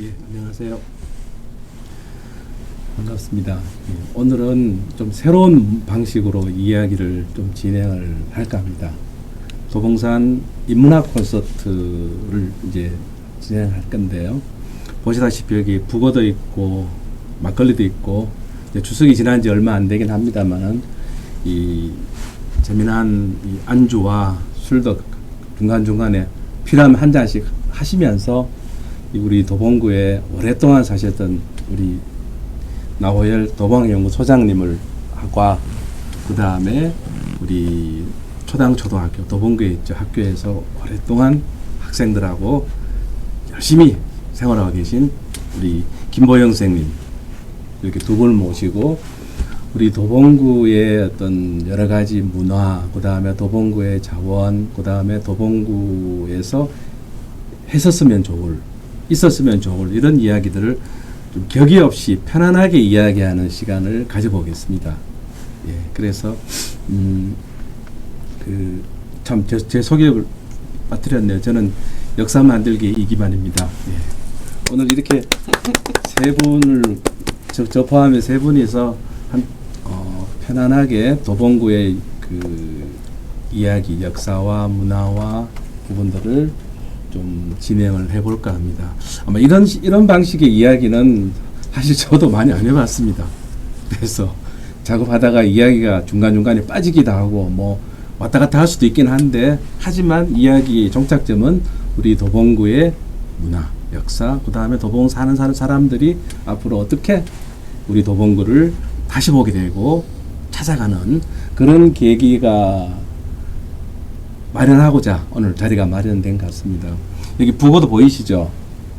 예, 안녕하세요. 반갑습니다. 예, 오늘은 좀 새로운 방식으로 이야기를 좀 진행을 할까 합니다. 도봉산 인문학 콘서트를 이제 진행할 건데요. 보시다시피 여기 북어도 있고 막걸리도 있고 이제 추석이 지난 지 얼마 안 되긴 합니다만은 이 재미난 이 안주와 술도 중간중간에 필요하면 한 잔씩 하시면서 우리 도봉구에 오랫동안 사셨던 우리 나호열 도봉연구소장님을 하고 그 다음에 우리 초등학교 도봉구에 있죠. 학교에서 오랫동안 학생들하고 열심히 생활하고 계신 우리 김보영 선생님 이렇게 두 분을 모시고 우리 도봉구의 어떤 여러 가지 문화, 그 다음에 도봉구의 자원, 그 다음에 도봉구에서 했었으면 좋을, 있었으면 좋을 이런 이야기들을 좀 격이 없이 편안하게 이야기하는 시간을 가져보겠습니다. 예, 그래서 참 제 소개를 빠뜨렸네요. 저는 역사 만들기 이기만입니다. 예. 오늘 이렇게 세 분을 저 포함해 세 분이서 편안하게 도봉구의 그 이야기, 역사와 문화와 부분들을 좀 진행을 해볼까 합니다. 아마 이런 방식의 이야기는 사실 저도 많이 안 해봤습니다. 그래서 작업하다가 이야기가 중간중간에 빠지기도 하고 뭐 왔다 갔다 할 수도 있긴 한데 하지만 이야기의 종착점은 우리 도봉구의 문화, 역사, 그 다음에 도봉 사는 사람들이 앞으로 어떻게 우리 도봉구를 다시 보게 되고 찾아가는 그런 계기가 마련하고자 오늘 자리가 마련된 것 같습니다. 여기 북어도 보이시죠?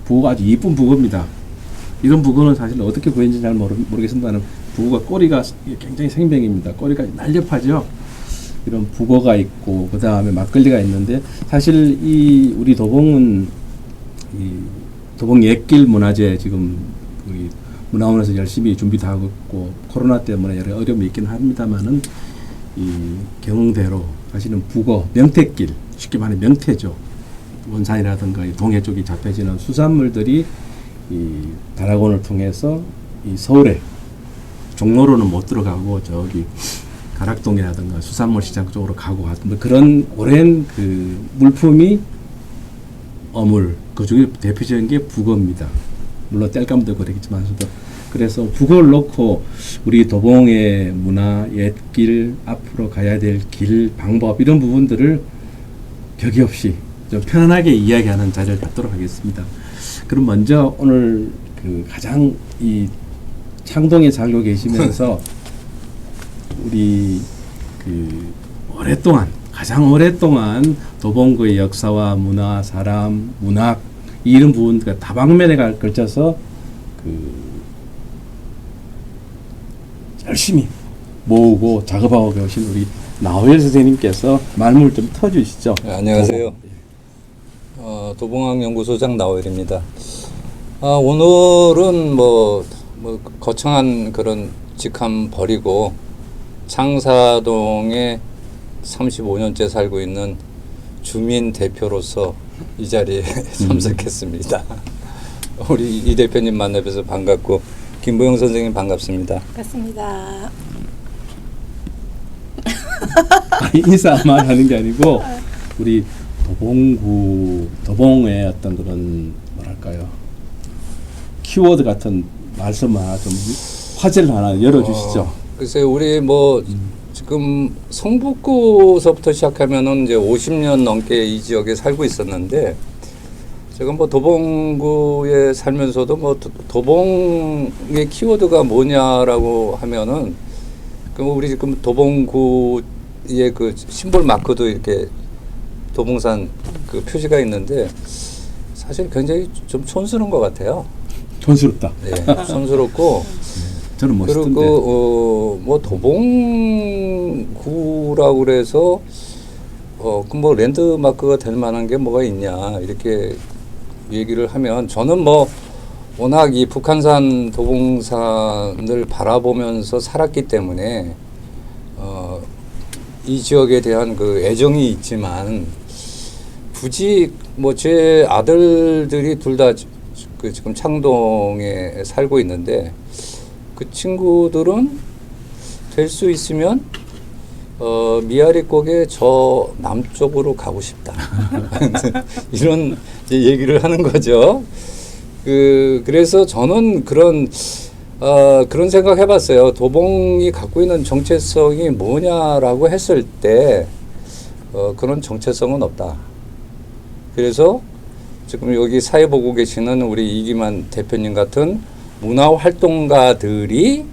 북어가 아주 이쁜 북어입니다. 이런 북어는 사실 어떻게 보이는지 잘 모르겠습니다만 북어가 꼬리가 굉장히 생명입니다. 꼬리가 날렵하죠? 이런 북어가 있고 그 다음에 막걸리가 있는데 사실 이 우리 도봉은 이 도봉 옛길 문화재 지금 우리 문화원에서 열심히 준비도 하고 있고 코로나 때문에 여러 어려움이 있긴 합니다만은 이 경흥대로 사실은 북어 명태길 쉽게 말해 명태죠. 원산이라든가 이 동해 쪽이 잡혀지는 수산물들이 이 다락원을 통해서 이 서울에 종로로는 못 들어가고 저기 가락동이라든가 수산물 시장 쪽으로 가고 뭐 그런 오랜 그 물품이 어물 그 중에 대표적인 게 북어입니다. 물론 땔감도 그렇겠지만서도 그래서 북어를 놓고 우리 도봉의 문화, 옛길, 앞으로 가야 될 길, 방법 이런 부분들을 격이 없이 좀 편안하게 이야기하는 자리를 갖도록 하겠습니다. 그럼 먼저 오늘 그 가장 이 창동에 살고 계시면서 우리 그 가장 오랫동안 도봉구의 역사와 문화, 사람, 문학 이런 부분들 다방면에 걸쳐서 그 열심히 모으고 작업하고 계신 우리 나호열 선생님께서 말문을 좀 터주시죠. 네, 안녕하세요. 도봉학연구소장 나호열입니다. 오늘은 뭐 거창한 그런 직함 버리고 창사동에 35년째 살고 있는 주민 대표로서 이 자리에 참석했습니다. 우리 이 대표님 만나뵈서 반갑고 김보영 선생님 반갑습니다. 반갑습니다. 인사만 하는 게 아니고 우리 도봉의 어떤 그런 뭐랄까요 키워드 같은 말씀 하나 좀 화제를 하나 열어주시죠. 글쎄요, 우리 뭐 지금 성북구서부터 시작하면은 이제 50년 넘게 이 지역에 살고 있었는데 제가 뭐 도봉구에 살면서도 뭐 도봉의 키워드가 뭐냐라고 하면은 그 우리 지금 도봉구의 그 심볼 마크도 이렇게 도봉산 그 표시가 있는데 사실 굉장히 좀 촌스러운 것 같아요. 촌스럽다. 네, 촌스럽고 저는 멋있던데. 그리고 뭐 도봉구라고 그래서 그 뭐 랜드마크가 될 만한 게 뭐가 있냐 이렇게 얘기를 하면 저는 뭐 워낙 이 북한산 도봉산을 바라보면서 살았기 때문에 이 지역에 대한 그 애정이 있지만 굳이 뭐 제 아들들이 둘 다 그 지금 창동에 살고 있는데 그 친구들은 될 수 있으면 미아리곡의 저 남쪽으로 가고 싶다. 이런 이제 얘기를 하는 거죠. 그래서 저는 그런 생각 해봤어요. 도봉이 갖고 있는 정체성이 뭐냐라고 했을 때 그런 정체성은 없다. 그래서 지금 여기 사회 보고 계시는 우리 이기만 대표님 같은 문화 활동가들이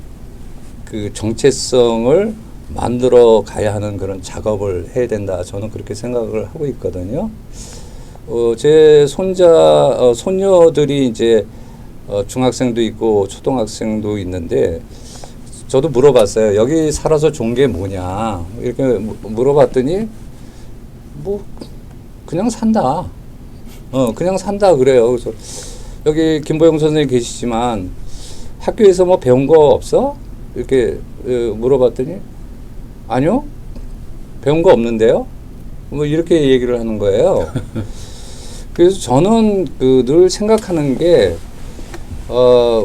그 정체성을 만들어 가야 하는 그런 작업을 해야 된다. 저는 그렇게 생각을 하고 있거든요. 제 손녀들이 이제 중학생도 있고 초등학생도 있는데 저도 물어봤어요. 여기 살아서 좋은 게 뭐냐 이렇게 물어봤더니 뭐 그냥 산다. 그냥 산다 그래요. 그래서 여기 김보영 선생님 계시지만 학교에서 뭐 배운 거 없어? 이렇게 물어봤더니 아니요. 배운 거 없는데요. 뭐 이렇게 얘기를 하는 거예요. 그래서 저는 늘 생각하는 게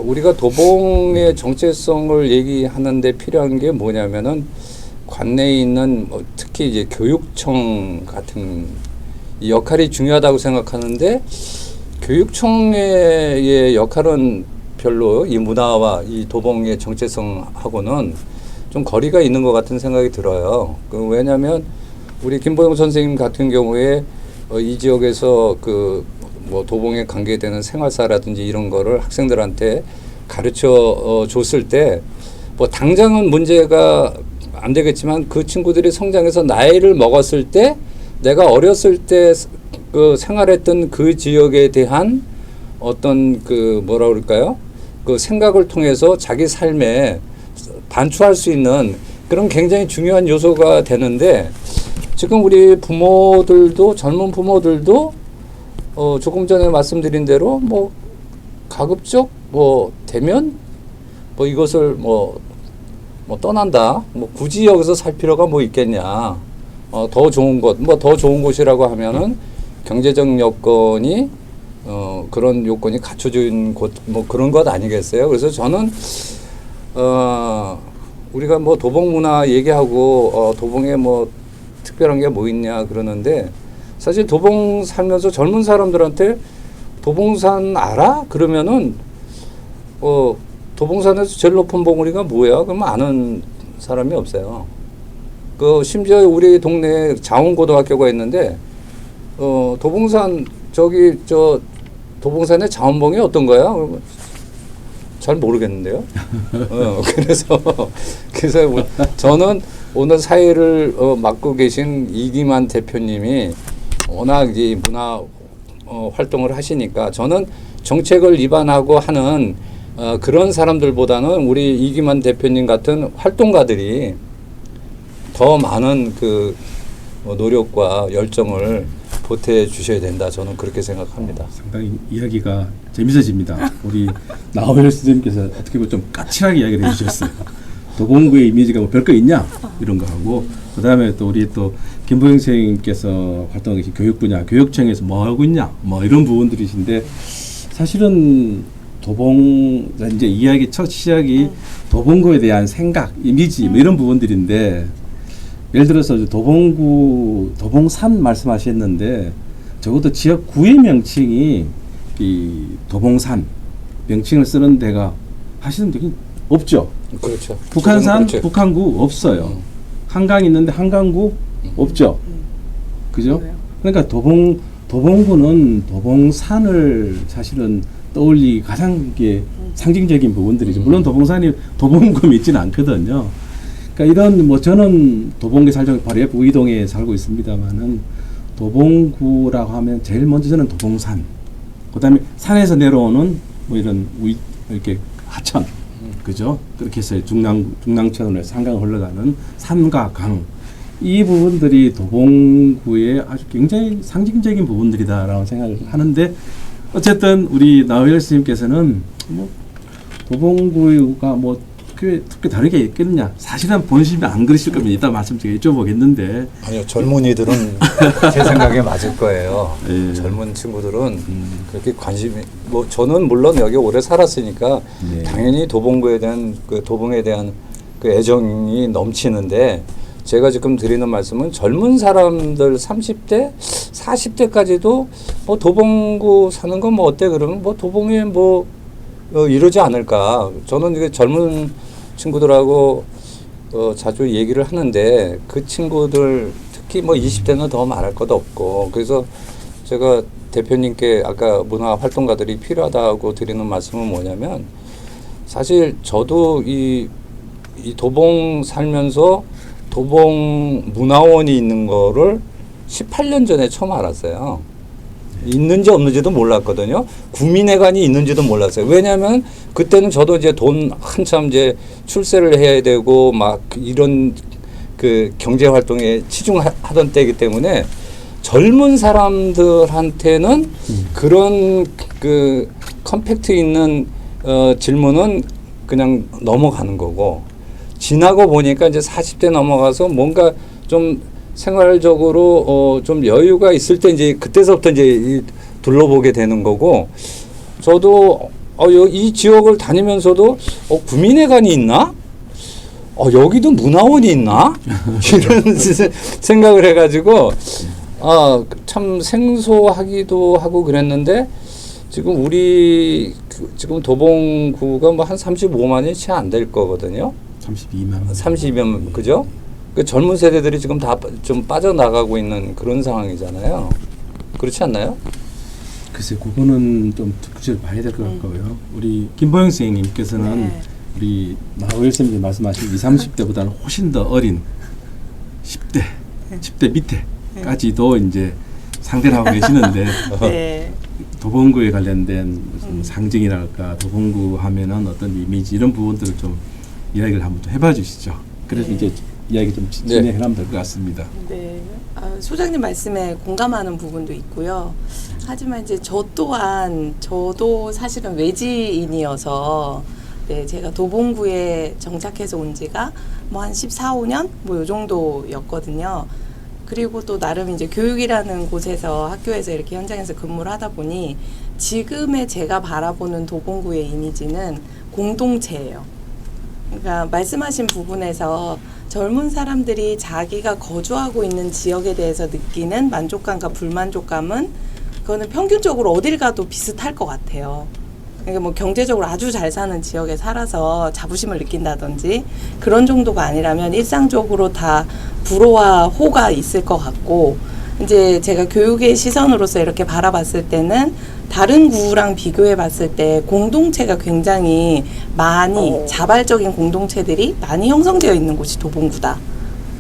우리가 도봉의 정체성을 얘기하는데 필요한 게 뭐냐면은 관내에 있는 특히 이제 교육청 같은 이 역할이 중요하다고 생각하는데 교육청의 역할은 별로 이 문화와 이 도봉의 정체성하고는 좀 거리가 있는 것 같은 생각이 들어요. 왜냐하면 우리 김보영 선생님 같은 경우에 이 지역에서 뭐 도봉에 관계되는 생활사라든지 이런 거를 학생들한테 가르쳐 줬을 때 뭐 당장은 문제가 안 되겠지만 그 친구들이 성장해서 나이를 먹었을 때 내가 어렸을 때 생활했던 그 지역에 대한 어떤 뭐라 그럴까요? 그 생각을 통해서 자기 삶에 반추할 수 있는 그런 굉장히 중요한 요소가 되는데 지금 우리 부모들도 젊은 부모들도 조금 전에 말씀드린 대로 뭐 가급적 뭐 되면 뭐 이것을 뭐 떠난다. 뭐 굳이 여기서 살 필요가 뭐 있겠냐. 더 좋은 곳, 뭐 더 좋은 곳이라고 하면은 경제적 여건이 그런 요건이 갖춰진 곳, 뭐 그런 것 아니겠어요? 그래서 저는 우리가 뭐 도봉 문화 얘기하고 도봉에 뭐 특별한 게 뭐 있냐 그러는데 사실 도봉 살면서 젊은 사람들한테 도봉산 알아? 그러면은 도봉산에서 제일 높은 봉우리가 뭐야? 그러면 아는 사람이 없어요. 심지어 우리 동네에 자원고등학교가 있는데 도봉산 도봉산의 자원봉이 어떤 거야? 그러면 잘 모르겠는데요. 그래서 저는 오늘 사회를 맡고 계신 이기만 대표님이 워낙 이 문화 활동을 하시니까 저는 정책을 위반하고 하는 그런 사람들보다는 우리 이기만 대표님 같은 활동가들이 더 많은 노력과 열정을 보태 주셔야 된다. 저는 그렇게 생각합니다. 상당히 이야기가 재밌어집니다. 우리 나호열 선생님께서 어떻게 보면 좀 까칠하게 이야기를 해주셨어요. 도봉구의 이미지가 뭐 별거 있냐 이런 거 하고 그다음에 또 우리 또 김보영 선생님께서 활동하고 계신 교육 분야 교육청에서 뭐 하고 있냐 뭐 이런 부분들이신데 사실은 도봉 이제 이야기 첫 시작이 도봉구에 대한 생각 이미지 뭐 이런 부분들인데 예를 들어서 도봉산 말씀하셨는데 적어도 지역구의 명칭이 이 도봉산 명칭을 쓰는 데가 사실은 되게 없죠. 그렇죠. 북한산, 그렇죠. 북한구 없어요. 한강 있는데 한강구 없죠. 그죠? 그러니까 도봉구는 도봉산을 사실은 떠올리기 가장 이게 상징적인 부분들이죠. 물론 도봉산이 도봉구에 있지는 않거든요. 그러니까 이런 뭐 저는 도봉구에 살죠. 바로 옆 우이동에 살고 있습니다만은 도봉구라고 하면 제일 먼저 저는 도봉산. 그다음에 산에서 내려오는 뭐 이런 이렇게 하천, 그죠? 그렇게 해서 중랑천으로 한강 흘러가는 산과 강. 이 부분들이 도봉구의 아주 굉장히 상징적인 부분들이다라고 생각을 하는데 어쨌든 우리 나호열 스님께서는 뭐 도봉구가 뭐 학교에 특히 다르게 있겠느냐? 사실은 본심이 안 그러실 겁니다. 이따 말씀 제가 여쭤보겠는데. 아니요, 젊은이들은 제 생각에 맞을 거예요. 예. 젊은 친구들은 그렇게 관심이 뭐 저는 물론 여기 오래 살았으니까 네. 당연히 도봉구에 대한 그 도봉에 대한 그 애정이 넘치는데 제가 지금 드리는 말씀은 젊은 사람들 30대, 40대까지도 뭐 도봉구 사는 건 뭐 어때 그러면 뭐 도봉에 뭐 이러지 않을까. 저는 이게 젊은 친구들하고 자주 얘기를 하는데 그 친구들 특히 뭐 20대는 더 말할 것도 없고 그래서 제가 대표님께 아까 문화 활동가들이 필요하다고 드리는 말씀은 뭐냐면 사실 저도 이 도봉 살면서 도봉 문화원이 있는 거를 18년 전에 처음 알았어요. 있는지 없는지도 몰랐거든요. 구민회관이 있는지도 몰랐어요. 왜냐하면 그때는 저도 이제 돈 한참 이제 출세를 해야 되고 막 이런 그 경제 활동에 치중하던 때이기 때문에 젊은 사람들한테는 그런 그 컴팩트 있는 질문은 그냥 넘어가는 거고 지나고 보니까 이제 40대 넘어가서 뭔가 좀 생활적으로 좀 여유가 있을 때 이제 그때서부터 이제 둘러보게 되는 거고 저도 이 지역을 다니면서도 구민회관이 있나? 여기도 문화원이 있나? 이런 생각을 해가지고 참 생소하기도 하고 그랬는데 지금 우리 지금 도봉구가 뭐 한 35만이 채 안 될 거거든요. 32만. 32만 그죠? 그 젊은 세대들이 지금 다 좀 빠져나가고 있는 그런 상황이잖아요. 그렇지 않나요? 글쎄, 그거는 좀 구체적으로 봐야 될 것 같고요. 우리 김보영 선생님께서는 네. 우리 나호일 선생님이 말씀하신 20, 30대보다는 훨씬 더 어린 10대, 10대 밑에까지도 이제 상대를 하고 계시는데 네. 도봉구에 관련된 무슨 상징이랄까 도봉구 하면은 어떤 이미지 이런 부분들을 좀 이야기를 한번 좀 해봐 주시죠. 그래서 네. 이제 이야기 좀 진행해 나면 될 것 같습니다. 네. 소장님 말씀에 공감하는 부분도 있고요. 하지만 이제 저 또한 저도 사실은 외지인이어서 네, 제가 도봉구에 정착해서 온 지가 뭐 한 14, 15년 뭐 요 정도였거든요. 그리고 또 나름 이제 교육이라는 곳에서 학교에서 이렇게 현장에서 근무를 하다 보니 지금의 제가 바라보는 도봉구의 이미지는 공동체예요. 그러니까 말씀하신 부분에서 젊은 사람들이 자기가 거주하고 있는 지역에 대해서 느끼는 만족감과 불만족감은 그거는 평균적으로 어딜 가도 비슷할 것 같아요. 그러니까 뭐 경제적으로 아주 잘 사는 지역에 살아서 자부심을 느낀다든지 그런 정도가 아니라면 일상적으로 다 불호와 호가 있을 것 같고 이제 제가 교육의 시선으로서 이렇게 바라봤을 때는 다른 구랑 비교해 봤을 때 공동체가 굉장히 많이 자발적인 공동체들이 많이 형성되어 있는 곳이 도봉구다.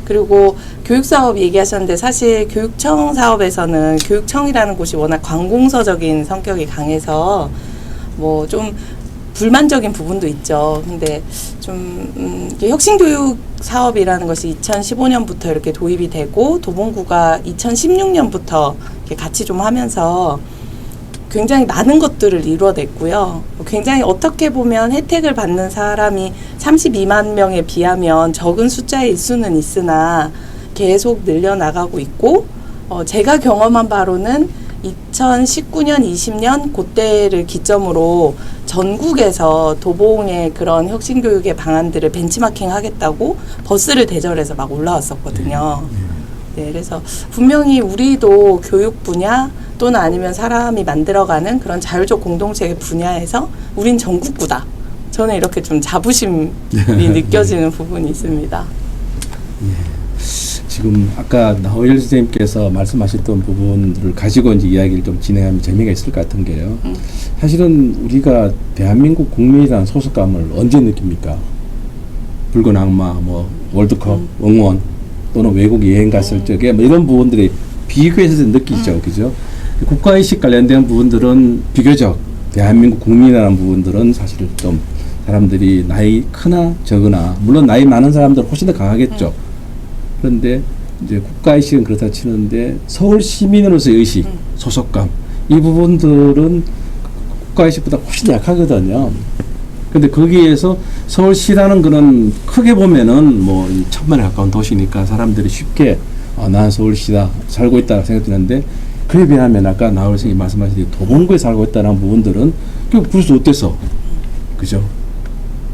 그리고 교육사업 얘기하셨는데 사실 교육청 사업에서는 교육청이라는 곳이 워낙 관공서적인 성격이 강해서 뭐 좀 불만적인 부분도 있죠. 근데 좀 혁신교육 사업이라는 것이 2015년부터 이렇게 도입이 되고 도봉구가 2016년부터 이렇게 같이 좀 하면서 굉장히 많은 것들을 이루어냈고요. 굉장히 어떻게 보면 혜택을 받는 사람이 32만 명에 비하면 적은 숫자일 수는 있으나 계속 늘려나가고 있고 제가 경험한 바로는 2019년, 20년 그때를 기점으로 전국에서 도봉의 그런 혁신교육의 방안들을 벤치마킹 하겠다고 버스를 대절해서 막 올라왔었거든요. 네, 그래서 분명히 우리도 교육 분야 또는 아니면 사람이 만들어가는 그런 자율적 공동체의 분야에서 우린 전국구다. 저는 이렇게 좀 자부심이 느껴지는 부분이 있습니다. 지금 아까 나호일 선생님께서 말씀하셨던 부분들을 가지고 이제 이야기를 좀 진행하면 재미가 있을 것 같은 게요. 사실은 우리가 대한민국 국민이라는 소속감을 언제 느낍니까? 붉은 악마, 뭐 월드컵, 응원 또는 외국 여행 갔을 적에 뭐 이런 부분들이 비교해서 느끼죠, 그죠? 국가의식 관련된 부분들은 비교적 대한민국 국민이라는 부분들은 사실 좀 사람들이 나이 크나 적으나 물론 나이 많은 사람들은 훨씬 더 강하겠죠. 그런데 이제 국가의식은 그렇다 치는데 서울 시민으로서의 의식, 소속감 이 부분들은 국가의식보다 훨씬 약하거든요. 근데 거기에서 서울시라는 거는 크게 보면은 뭐 1000만에 가까운 도시니까 사람들이 쉽게 난 서울시다 살고 있다 생각드는데 그에 비하면 아까 나올 선생님이 말씀하신 도봉구에 살고 있다는 부분들은 벌써 어때서 그죠?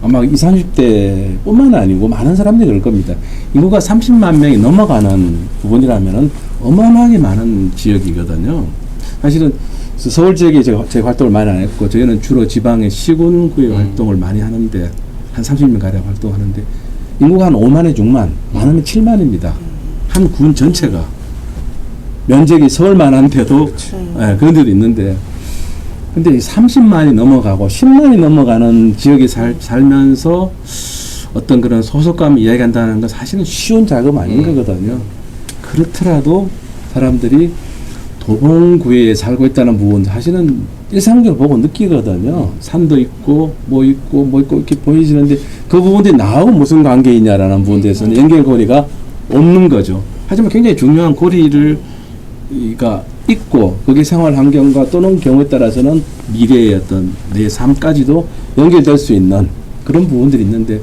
아마 20, 30대 뿐만 아니고 많은 사람들이 그럴 겁니다. 인구가 30만 명이 넘어가는 부분이라면은 어마어마하게 많은 지역이거든요. 사실은 서울 지역에 제가 활동을 많이 안 했고 저희는 주로 지방의 시군구의 활동을 많이 하는데 한 30명 가량 활동하는데 인구가 한 5만에 6만, 많으면 7만입니다. 한 군 전체가 면적이 서울만한데도 예, 그런 데도 있는데 근데 30만이 넘어가고 10만이 넘어가는 지역에 살면서 어떤 그런 소속감을 이야기한다는 건 사실은 쉬운 작업 아닌 거거든요. 그렇더라도 사람들이 도봉구에 살고 있다는 부분 사실은 일상적으로 보고 느끼거든요. 산도 있고 뭐 있고 이렇게 보이시는데 그 부분들이 나하고 무슨 관계 있냐라는 부분에 대해서는 연결고리가 없는 거죠. 하지만 굉장히 중요한 고리가 있고 거기 생활 환경과 또는 경우에 따라서는 미래의 어떤 내 삶까지도 연결될 수 있는 그런 부분들이 있는데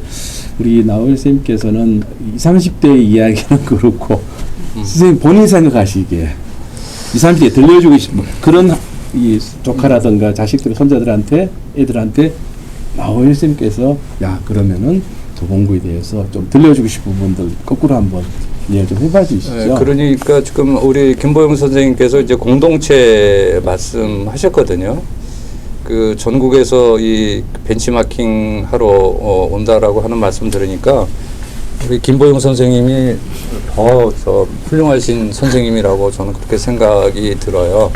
우리 나올 선생님께서는 20, 30대의 이야기는 그렇고 선생님 본인 생각하시기에 20, 30대에 들려주고 싶은 그런 이 조카라든가 자식들, 손자들한테 애들한테 나올 선생님께서 야 그러면은 도봉구에 대해서 좀 들려주고 싶은 부분들 거꾸로 한번 이해를 좀 해봐 주시죠. 네, 그러니까 지금 우리 김보영 선생님께서 이제 공동체 말씀하셨거든요. 그 전국에서 이 벤치마킹 하러 온다라고 하는 말씀 들으니까 우리 김보영 선생님이 더 훌륭하신 선생님이라고 저는 그렇게 생각이 들어요.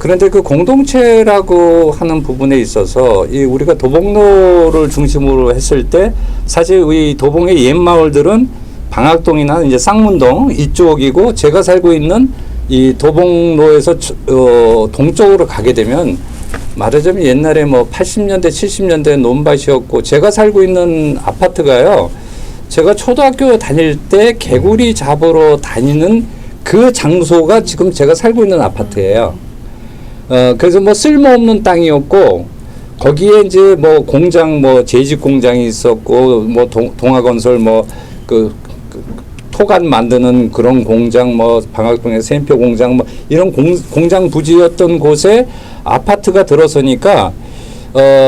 그런데 그 공동체라고 하는 부분에 있어서 이 우리가 도봉로를 중심으로 했을 때 사실 이 도봉의 옛 마을들은 방학동이나 이제 쌍문동 이쪽이고 제가 살고 있는 이 도봉로에서 동쪽으로 가게 되면 말하자면 옛날에 뭐 80년대 70년대 논밭이었고 제가 살고 있는 아파트가요. 제가 초등학교 다닐 때 개구리 잡으러 다니는 그 장소가 지금 제가 살고 있는 아파트예요. 그래서 뭐 쓸모없는 땅이었고 거기에 이제 뭐 공장 뭐 재직 공장이 있었고 뭐 동아건설 뭐 그 토간 만드는 그런 공장 뭐 방학동의 샘표 공장 뭐 이런 공장 부지였던 곳에 아파트가 들어서니까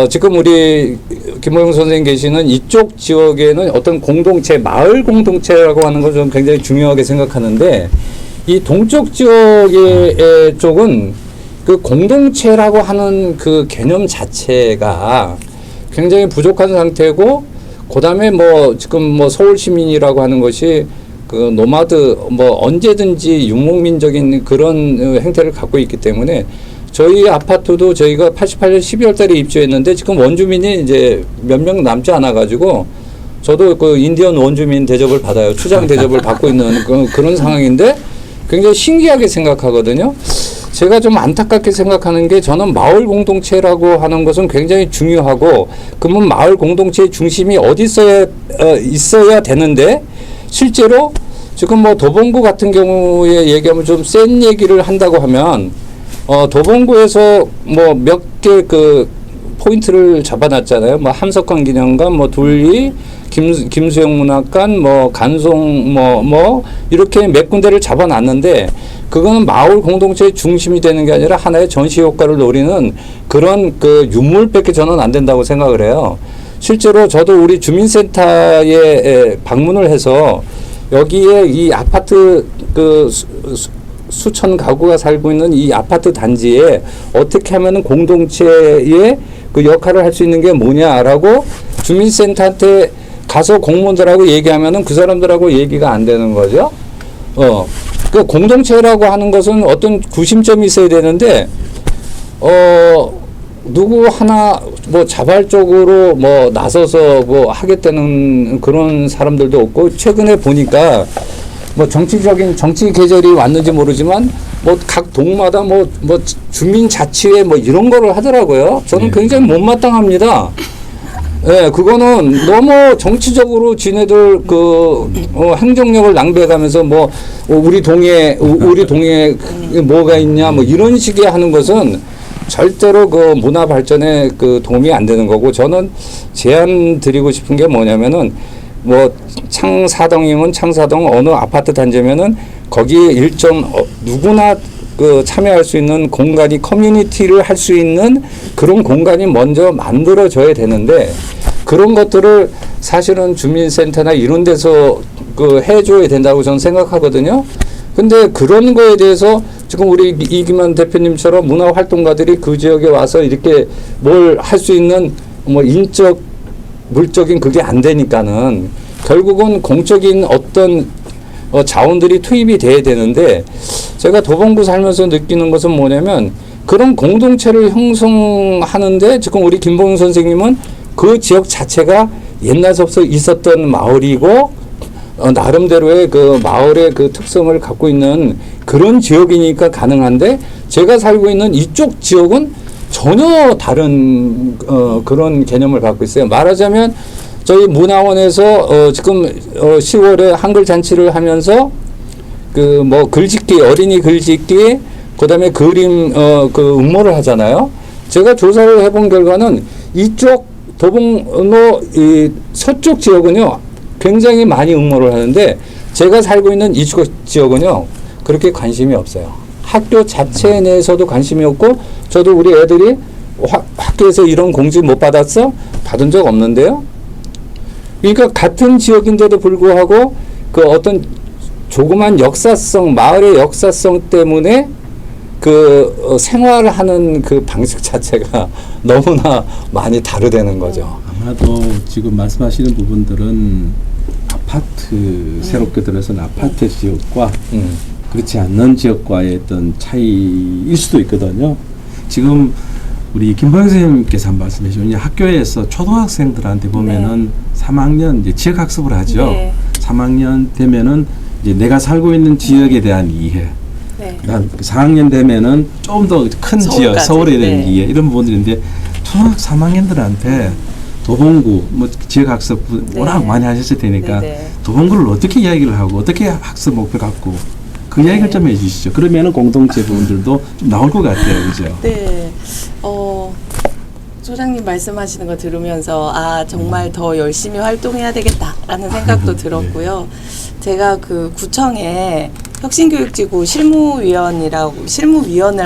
지금 우리 김호영 선생님 계시는 이쪽 지역에는 어떤 공동체 마을 공동체라고 하는 걸 좀 굉장히 중요하게 생각하는데 이 동쪽 지역의 쪽은 그 공동체라고 하는 그 개념 자체가 굉장히 부족한 상태고 그다음에 뭐 지금 뭐 서울 시민이라고 하는 것이 그 노마드 뭐 언제든지 유목민적인 그런 행태를 갖고 있기 때문에 저희 아파트도 저희가 88년 12월 달에 입주했는데 지금 원주민이 이제 몇 명 남지 않아 가지고 저도 그 인디언 원주민 대접을 받아요. 추장 대접을 받고 있는 그런 상황인데 굉장히 신기하게 생각하거든요. 제가 좀 안타깝게 생각하는 게 저는 마을 공동체라고 하는 것은 굉장히 중요하고 그러면 마을 공동체의 중심이 어디 있어야 되는데 실제로 지금 뭐 도봉구 같은 경우에 얘기하면 좀 센 얘기를 한다고 하면 도봉구에서 뭐 몇 개 그 포인트를 잡아놨잖아요. 뭐 함석헌 기념관, 뭐 둘리, 김수영 문학관, 뭐 간송 뭐 이렇게 몇 군데를 잡아놨는데 그거는 마을 공동체의 중심이 되는 게 아니라 하나의 전시 효과를 노리는 그런 그 유물밖에 저는 안 된다고 생각을 해요. 실제로 저도 우리 주민센터에 방문을 해서 여기에 이 아파트 그 수천 가구가 살고 있는 이 아파트 단지에 어떻게 하면은 공동체의 그 역할을 할 수 있는 게 뭐냐라고 주민센터한테 가서 공무원들하고 얘기하면은 그 사람들하고 얘기가 안 되는 거죠. 그 공동체라고 하는 것은 어떤 구심점이 있어야 되는데, 누구 하나 뭐 자발적으로 뭐 나서서 뭐 하겠다는 그런 사람들도 없고, 최근에 보니까 뭐 정치 계절이 왔는지 모르지만 뭐 각 동마다 뭐 주민자치회 뭐 이런 거를 하더라고요. 저는 굉장히 못마땅합니다. 예, 그거는 너무 정치적으로 지네들 행정력을 낭비해가면서 뭐 우리 동에 뭐가 있냐 뭐 이런 식의 하는 것은 절대로 그 문화 발전에 그 도움이 안 되는 거고, 저는 제안 드리고 싶은 게 뭐냐면은 뭐 창사동이면 창사동 어느 아파트 단지면은 거기에 일정 누구나 그 참여할 수 있는 공간이 커뮤니티를 할 수 있는 그런 공간이 먼저 만들어져야 되는데, 그런 것들을 사실은 주민센터나 이런 데서 그 해줘야 된다고 저는 생각하거든요. 근데 그런 거에 대해서 지금 우리 이기만 대표님처럼 문화활동가들이 그 지역에 와서 이렇게 뭘 할 수 있는 뭐 인적, 물적인 그게 안 되니까는 결국은 공적인 어떤 자원들이 투입이 돼야 되는데, 제가 도봉구 살면서 느끼는 것은 뭐냐면 그런 공동체를 형성하는데 지금 우리 김봉윤 선생님은 그 지역 자체가 옛날부터 있었던 마을이고 나름대로의 그 마을의 그 특성을 갖고 있는 그런 지역이니까 가능한데, 제가 살고 있는 이쪽 지역은 전혀 다른 그런 개념을 갖고 있어요. 말하자면 저희 문화원에서 지금 10월에 한글 잔치를 하면서 그 뭐 글짓기, 어린이 글짓기, 그다음에 그림 그 응모를 하잖아요. 제가 조사를 해본 결과는 이쪽 도봉로 이 서쪽 지역은요 굉장히 많이 응모를 하는데, 제가 살고 있는 이쪽 지역은요 그렇게 관심이 없어요. 학교 자체 내에서도 관심이 없고, 저도 우리 애들이 학교에서 이런 공지 못 받았어? 받은 적 없는데요. 그러니까 같은 지역인데도 불구하고 그 어떤 조그만 역사성, 마을의 역사성 때문에 그 생활하는 그 방식 자체가 너무나 많이 다르다는 거죠. 아마도 지금 말씀하시는 부분들은 아파트 새롭게 들어서는 아파트 지역과 그렇지 않는 지역과의 어떤 차이일 수도 있거든요. 지금 우리 김보영 선생님께서 한 말씀해 주신 학교에서 초등학생들한테 보면은 3학년 이제 지역 학습을 하죠. 네. 3학년 되면은 이제 내가 살고 있는 지역에 대한 이해. 네. 그다음 4학년 되면은 좀 더 큰 지역, 서울까지. 서울에 대한 네. 이해 이런 부분들인데, 초등학 3학년들한테 도봉구 뭐 지역 학습 네. 워낙 많이 하셨을 테니까 네. 도봉구를 어떻게 이야기를 하고 어떻게 학습 목표 갖고 그 이야기를 네. 좀 해주시죠. 그러면은 공동체 부분들도 좀 나올 것 같아요, 그죠? 네. 소장님 말씀하시는 거 들으면서 정말 더 열심히 활동해야 되겠다라는 생각도 들었고요. 제가 그 구청에 혁신교육지구 실무위원을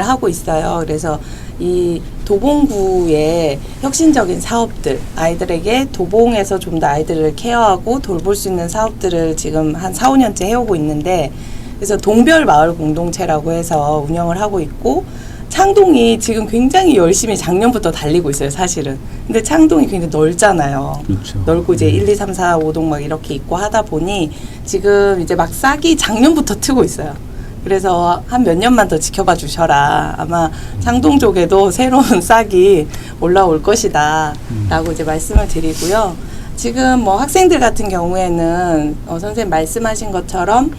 하고 있어요. 그래서 이 도봉구의 혁신적인 사업들, 아이들에게 도봉에서 좀 더 아이들을 케어하고 돌볼 수 있는 사업들을 지금 한 4, 5년째 해오고 있는데, 그래서 동별 마을 공동체라고 해서 운영을 하고 있고, 창동이 지금 굉장히 열심히 작년부터 달리고 있어요, 사실은. 근데 창동이 굉장히 넓잖아요. 그렇죠. 넓고 이제 1, 2, 3, 4, 5동 막 이렇게 있고 하다 보니 지금 이제 막 싹이 작년부터 트고 있어요. 그래서 한 몇 년만 더 지켜봐 주셔라. 아마 창동 쪽에도 새로운 싹이 올라올 것이다. 라고 이제 말씀을 드리고요. 지금 뭐 학생들 같은 경우에는 선생님 말씀하신 것처럼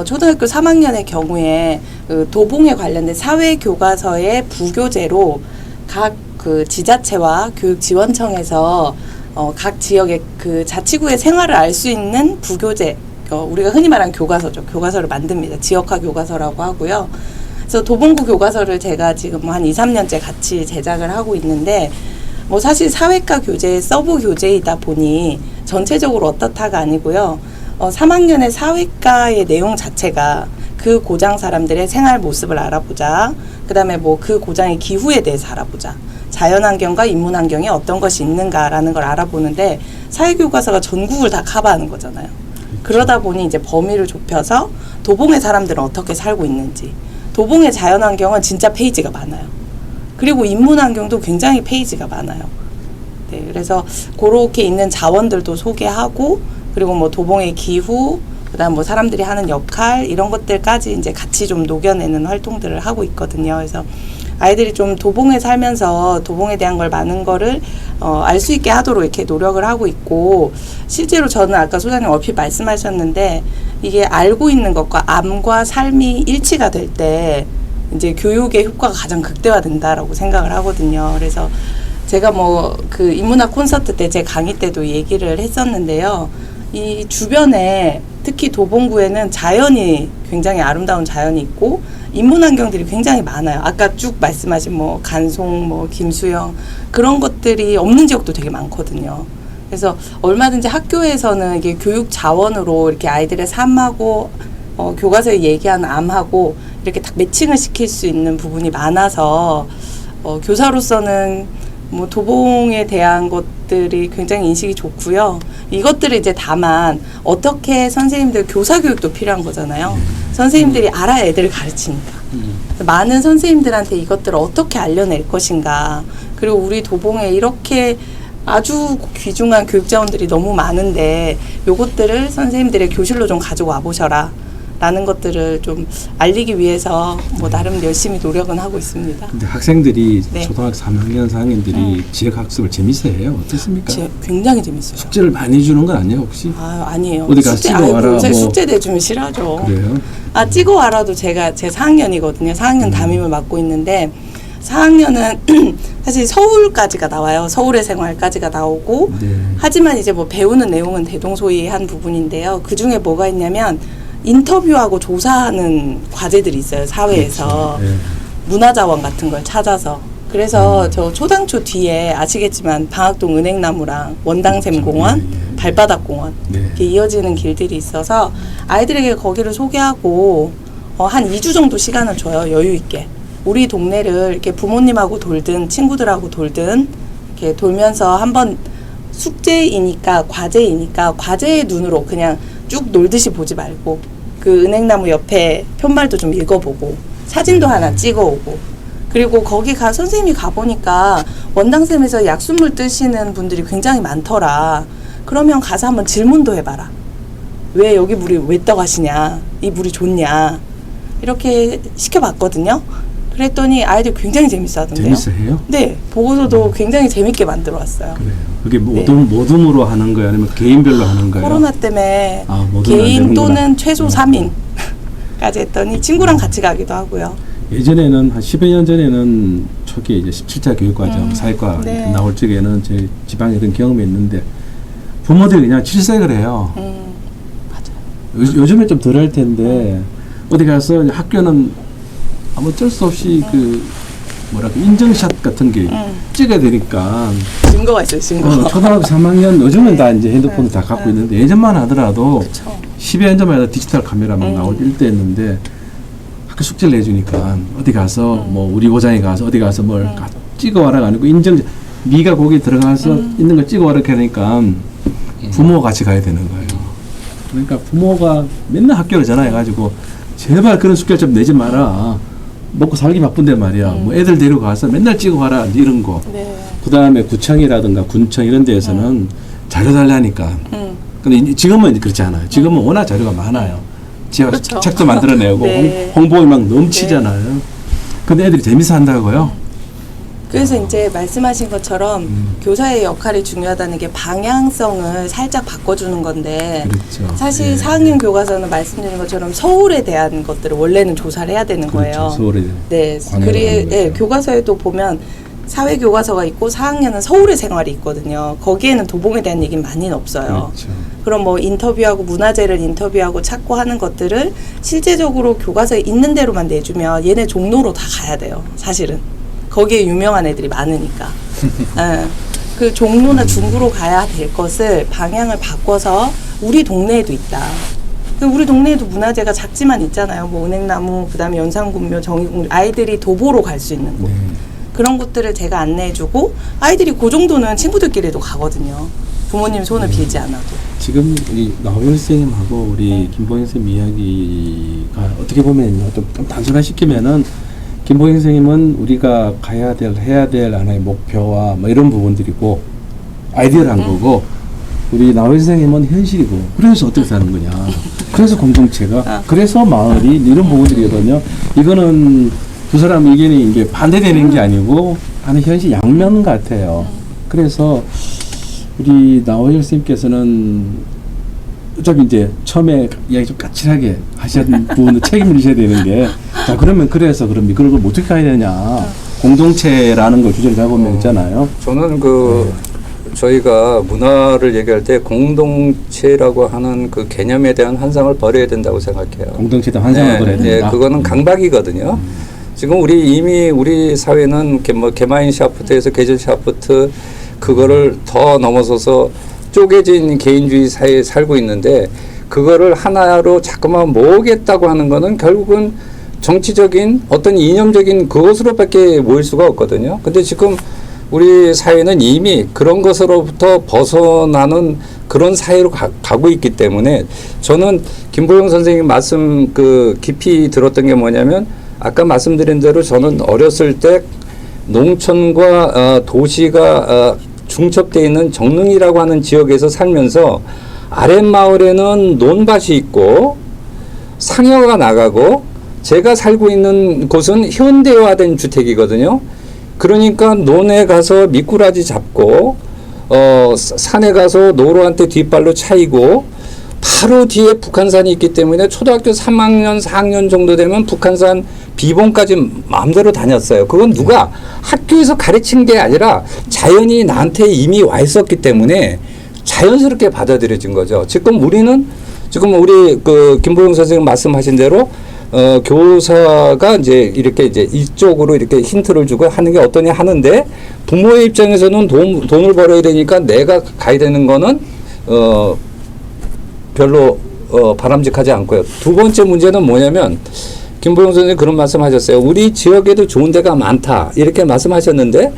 초등학교 3학년의 경우에 그 도봉에 관련된 사회교과서의 부교재로 각 그 지자체와 교육지원청에서 각 지역의 그 자치구의 생활을 알 수 있는 부교재, 우리가 흔히 말하는 교과서죠. 교과서를 만듭니다. 지역화 교과서라고 하고요. 그래서 도봉구 교과서를 제가 지금 한 2, 3년째 같이 제작을 하고 있는데, 뭐 사실 사회과 교재의 서브 교재이다 보니 전체적으로 어떻다가 아니고요. 3학년의 사회과의 내용 자체가 그 고장 사람들의 생활 모습을 알아보자. 그 다음에 뭐 그 고장의 기후에 대해서 알아보자. 자연환경과 인문환경에 어떤 것이 있는가라는 걸 알아보는데, 사회교과서가 전국을 다 커버하는 거잖아요. 그러다 보니 이제 범위를 좁혀서 도봉의 사람들은 어떻게 살고 있는지, 도봉의 자연환경은 진짜 페이지가 많아요. 그리고 인문환경도 굉장히 페이지가 많아요. 네, 그래서 그렇게 있는 자원들도 소개하고, 그리고 뭐 도봉의 기후, 그다음 뭐 사람들이 하는 역할, 이런 것들까지 이제 같이 좀 녹여내는 활동들을 하고 있거든요. 그래서 아이들이 좀 도봉에 살면서 도봉에 대한 걸 많은 거를 알 수 있게 하도록 이렇게 노력을 하고 있고, 실제로 저는 아까 소장님 얼핏 말씀하셨는데, 이게 알고 있는 것과 암과 삶이 일치가 될 때 이제 교육의 효과가 가장 극대화된다라고 생각을 하거든요. 그래서 제가 뭐 그 인문학 콘서트 때 제 강의 때도 얘기를 했었는데요. 이 주변에 특히 도봉구에는 자연이 굉장히 아름다운 자연이 있고 인문 환경들이 굉장히 많아요. 아까 쭉 말씀하신 뭐 간송, 뭐 김수영 그런 것들이 없는 지역도 되게 많거든요. 그래서 얼마든지 학교에서는 이게 교육 자원으로 이렇게 아이들의 삶하고 교과서에 얘기하는 암하고 이렇게 딱 매칭을 시킬 수 있는 부분이 많아서 교사로서는 뭐 도봉에 대한 것들이 굉장히 인식이 좋고요. 이것들을 이제 다만 어떻게 선생님들 교사 교육도 필요한 거잖아요. 선생님들이 알아야 애들을 가르치니까. 많은 선생님들한테 이것들을 어떻게 알려낼 것인가. 그리고 우리 도봉에 이렇게 아주 귀중한 교육 자원들이 너무 많은데 요것들을 선생님들의 교실로 좀 가지고 와보셔라. 라는 것들을 좀 알리기 위해서 뭐 나름 열심히 노력은 하고 있습니다. 근데 학생들이 네. 초등학교 3학년, 4학년들이 지역 학습을 재밌어 해요. 어떻습니까? 굉장히 재밌어요. 숙제를 많이 주는 건 아니에요, 혹시? 아니에요. 어디 가서 찍어와라, 제가 뭐. 숙제 내주면 싫어하죠. 그래요? 찍어와라도 제 4학년이거든요. 4학년 담임을 맡고 있는데 4학년은 사실 서울까지가 나와요. 서울의 생활까지가 나오고 네. 하지만 이제 뭐 배우는 내용은 대동소이한 부분인데요. 그 중에 뭐가 있냐면 인터뷰하고 조사하는 과제들이 있어요. 사회에서. 그렇죠. 네. 문화자원 같은 걸 찾아서. 그래서 저 초당초 뒤에 아시겠지만 방학동 은행나무랑 원당샘공원, 그렇죠. 예, 예. 발바닥공원 네. 이렇게 이어지는 길들이 있어서 아이들에게 거기를 소개하고 한 2주 정도 시간을 줘요. 여유 있게. 우리 동네를 이렇게 부모님하고 돌든 친구들하고 돌든 이렇게 돌면서 한번 숙제이니까 과제이니까 과제의 눈으로 그냥 쭉 놀듯이 보지 말고 그 은행나무 옆에 편말도 좀 읽어보고 사진도 하나 찍어오고 그리고 거기 선생님이 가보니까 원당샘에서 약수물 뜨시는 분들이 굉장히 많더라. 그러면 가서 한번 질문도 해봐라. 왜 여기 물이 왜 떠가시냐? 이 물이 좋냐? 이렇게 시켜봤거든요. 그랬더니 아이들 굉장히 재밌어 하던데요. 재밌어 해요? 네. 보고서도 굉장히 재밌게 만들어 왔어요. 그래요. 그게 네. 모둠으로 하는 거예요? 아니면 개인별로 하는 거예요? 코로나 때문에 모둠은 안 개인 되는구나. 또는 최소 3인까지 했더니 친구랑 같이 가기도 하고요. 예전에는 한 10여 년 전에는 초기에 이제 17차 교육과정 사회과 네. 나올 적에는 제 지방에 그런 경험이 있는데 부모들이 그냥 질색을 해요. 맞아요. 요즘에 좀 덜 할 텐데 어디 가서 학교는 아무 어쩔 수 없이 그 뭐랄까 인증샷 같은 게 찍어야 되니까 증거가 있어요, 증거. 초등학교 3학년 요즘은 네. 다 이제 핸드폰을 다 갖고 있는데 예전만 하더라도 그쵸. 10여 년 전만 해도 디지털 카메라 막 나올 일대였는데 학교 숙제를 내주니까 어디 가서 뭐 우리 고장에 가서 어디 가서 뭘 찍어와라가 아니고 인증 미가 거기 들어가서 있는 걸 찍어와라 이렇게 하니까 부모가 같이 가야 되는 거예요. 그러니까 부모가 맨날 학교로 전화해가지고 제발 그런 숙제를 좀 내지 마라. 먹고 살기 바쁜데 말이야. 뭐 애들 데려가서 맨날 찍어와라 이런 거. 네. 그 다음에 구청이라든가 군청 이런 데에서는 자료 달라니까. 근데 지금은 그렇지 않아요. 지금은 워낙 자료가 많아요. 지하 그렇죠. 책도 만들어내고 네. 홍보에 막 넘치잖아요. 근데 애들이 재밌어 한다고요? 그래서 이제 말씀하신 것처럼 교사의 역할이 중요하다는 게 방향성을 살짝 바꿔주는 건데 그렇죠. 사실 예. 4학년 교과서는 말씀드린 것처럼 서울에 대한 것들을 원래는 조사를 해야 되는 거예요. 그렇죠. 서울에 네, 관여를 하는 거죠. 교과서에도 보면 사회 교과서가 있고 4학년은 서울의 생활이 있거든요. 거기에는 도봉에 대한 얘기는 많이는 없어요. 그렇죠. 그럼 뭐 인터뷰하고 문화재를 인터뷰하고 찾고 하는 것들을 실제적으로 교과서에 있는 대로만 내주면 얘네 종로로 다 가야 돼요. 사실은. 거기에 유명한 애들이 많으니까. 예. 그 종로나 중구로 가야 될 것을 방향을 바꿔서 우리 동네에도 있다. 우리 동네에도 문화재가 작지만 있잖아요. 뭐 은행나무, 그다음에 연산군묘, 정의궁 아이들이 도보로 갈 수 있는 곳. 네. 그런 곳들을 제가 안내해주고 아이들이 그 정도는 친구들끼리도 가거든요. 부모님 손을 빌지 않아도. 지금 이 나호연 선생님하고 우리 김보영 선생님 이야기가 어떻게 보면 좀 단순화시키면은 김보영 선생님은 우리가 가야 될, 해야 될 하나의 목표와 뭐 이런 부분들이고 아이디어를 한 거고 우리 나호연 선생님은 현실이고 그래서 어떻게 사는 거냐. 그래서 공동체가 그래서 마을이 이런 부분들이거든요. 이거는 두 사람 의견이 이게 반대되는 게 아니고 하는 현실 양면 같아요. 그래서 우리 나호연 선생님께서는 어차피 이제 처음에 이야기 좀 까칠하게 하셨던 부분은 책임을 지셔야 되는 게 자 그러면 그래서 그럼 이걸 어떻게 해야 되냐 공동체라는 걸 주제를 잡으면 있잖아요. 저는 그 저희가 문화를 얘기할 때 공동체라고 하는 그 개념에 대한 환상을 버려야 된다고 생각해요. 공동체도 환상을 버려야 된다. 그거는 강박이거든요. 지금 이미 우리 사회는 이렇게 뭐 개마인 샤프트에서 계절 샤프트 그거를 더 넘어서서 쪼개진 개인주의 사회에 살고 있는데 그거를 하나로 자꾸만 모으겠다고 하는 거는 결국은 정치적인 어떤 이념적인 그것으로밖에 모일 수가 없거든요. 근데 지금 우리 사회는 이미 그런 것으로부터 벗어나는 그런 사회로 가고 있기 때문에 저는 김보영 선생님 말씀 깊이 들었던 게 뭐냐면 아까 말씀드린 대로 저는 어렸을 때 농촌과 도시가 중첩되어 있는 정릉이라고 하는 지역에서 살면서 아랫마을에는 논밭이 있고 상여가 나가고 제가 살고 있는 곳은 현대화된 주택이거든요. 그러니까 논에 가서 미꾸라지 잡고 산에 가서 노루한테 뒷발로 차이고 바로 뒤에 북한산이 있기 때문에 초등학교 3학년, 4학년 정도 되면 북한산 비봉까지 마음대로 다녔어요. 그건 누가 학교에서 가르친 게 아니라 자연이 나한테 이미 와 있었기 때문에 자연스럽게 받아들여진 거죠. 지금 우리 김보영 선생님 말씀하신 대로 교사가 이제 이쪽으로 이렇게 힌트를 주고 하는 게 어떠냐 하는데 부모의 입장에서는 돈을 벌어야 되니까 내가 가야 되는 거는 별로 바람직하지 않고요. 두 번째 문제는 뭐냐면 김보영 선생님 그런 말씀하셨어요. 우리 지역에도 좋은 데가 많다 이렇게 말씀하셨는데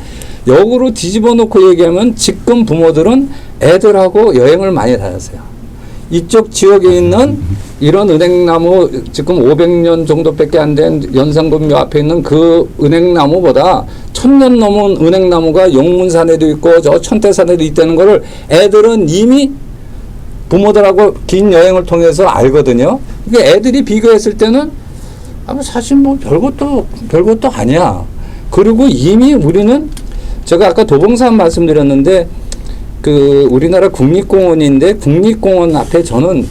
역으로 뒤집어 놓고 얘기하면 지금 부모들은 애들하고 여행을 많이 다녔어요. 이쪽 지역에 있는 이런 은행나무 지금 500년 정도밖에 안 된 연산군묘 앞에 있는 그 은행나무보다 1000년 넘은 은행나무가 용문산에도 있고 저 천태산에도 있다는 거를 애들은 이미 부모들하고 긴 여행을 통해서 알거든요. 그러니까 애들이 비교했을 때는 사실 뭐 별것도 아니야. 그리고 이미 우리는 제가 아까 도봉산 말씀드렸는데 우리나라 국립공원인데 국립공원 앞에 저는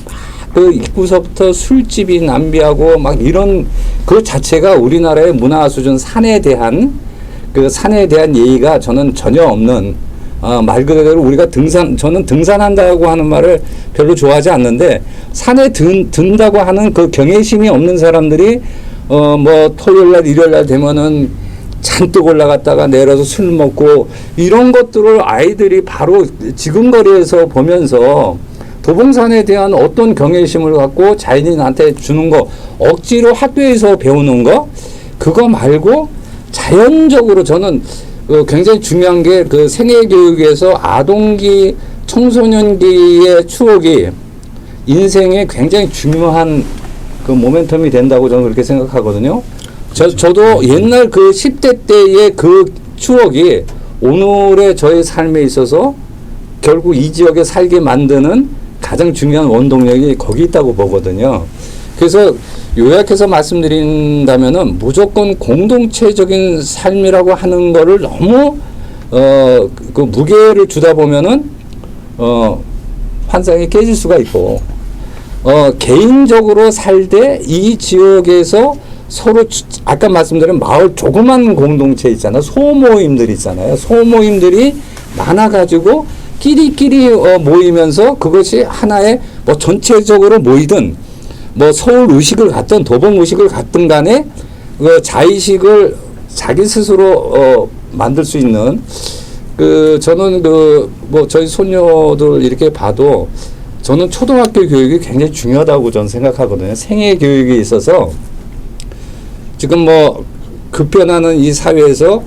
그 입구서부터 술집이 낭비하고 막 이런 그 자체가 우리나라의 문화 수준 산에 대한 예의가 저는 전혀 없는 말 그대로 우리가 저는 등산한다고 하는 말을 별로 좋아하지 않는데 산에 든다고 하는 그 경외심이 없는 사람들이 뭐 토요일날 일요일날 되면은 잔뜩 올라갔다가 내려서 술 먹고 이런 것들을 아이들이 바로 지근거리에서 보면서 도봉산에 대한 어떤 경외심을 갖고 자연이 나한테 주는 거 억지로 학교에서 배우는 거 그거 말고 자연적으로 저는 굉장히 중요한 게 그 생애교육에서 아동기 청소년기의 추억이 인생에 굉장히 중요한 그 모멘텀이 된다고 저는 그렇게 생각하거든요. 저도 옛날 그 10대 때의 그 추억이 오늘의 저의 삶에 있어서 결국 이 지역에 살게 만드는 가장 중요한 원동력이 거기 있다고 보거든요. 그래서 요약해서 말씀드린다면은 무조건 공동체적인 삶이라고 하는 거를 너무 그 무게를 주다 보면은 환상이 깨질 수가 있고 개인적으로 살 때 이 지역에서 서로 아까 말씀드린 마을 조그만 공동체 있잖아요. 소모임들 있잖아요. 소모임들이 많아가지고 끼리끼리 모이면서 그것이 하나의 뭐 전체적으로 모이든 뭐 서울 의식을 갖든 도봉 의식을 갖든 간에 그 자의식을 자기 스스로 만들 수 있는 저는 뭐 저희 손녀들 이렇게 봐도 저는 초등학교 교육이 굉장히 중요하다고 저는 생각하거든요. 생애 교육에 있어서 지금 뭐 급변하는 이 사회에서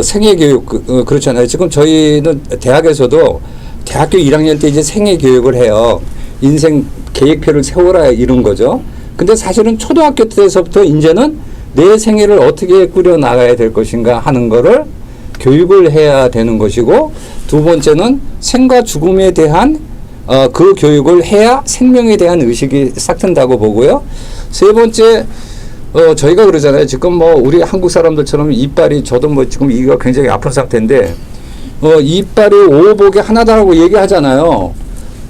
생애 교육 그렇잖아요. 지금 저희는 대학에서도 대학교 1학년 때 이제 생애 교육을 해요. 인생 계획표를 세워라 이런 거죠. 근데 사실은 초등학교 때서부터 이제는 내 생애를 어떻게 꾸려 나가야 될 것인가 하는 거를 교육을 해야 되는 것이고 두 번째는 생과 죽음에 대한 그 교육을 해야 생명에 대한 의식이 싹 튼다고 보고요. 세 번째 저희가 그러잖아요. 지금 뭐 우리 한국 사람들처럼 이빨이 저도 뭐 지금 이가 굉장히 아픈 상태인데 이빨이 오복이 하나다라고 얘기하잖아요.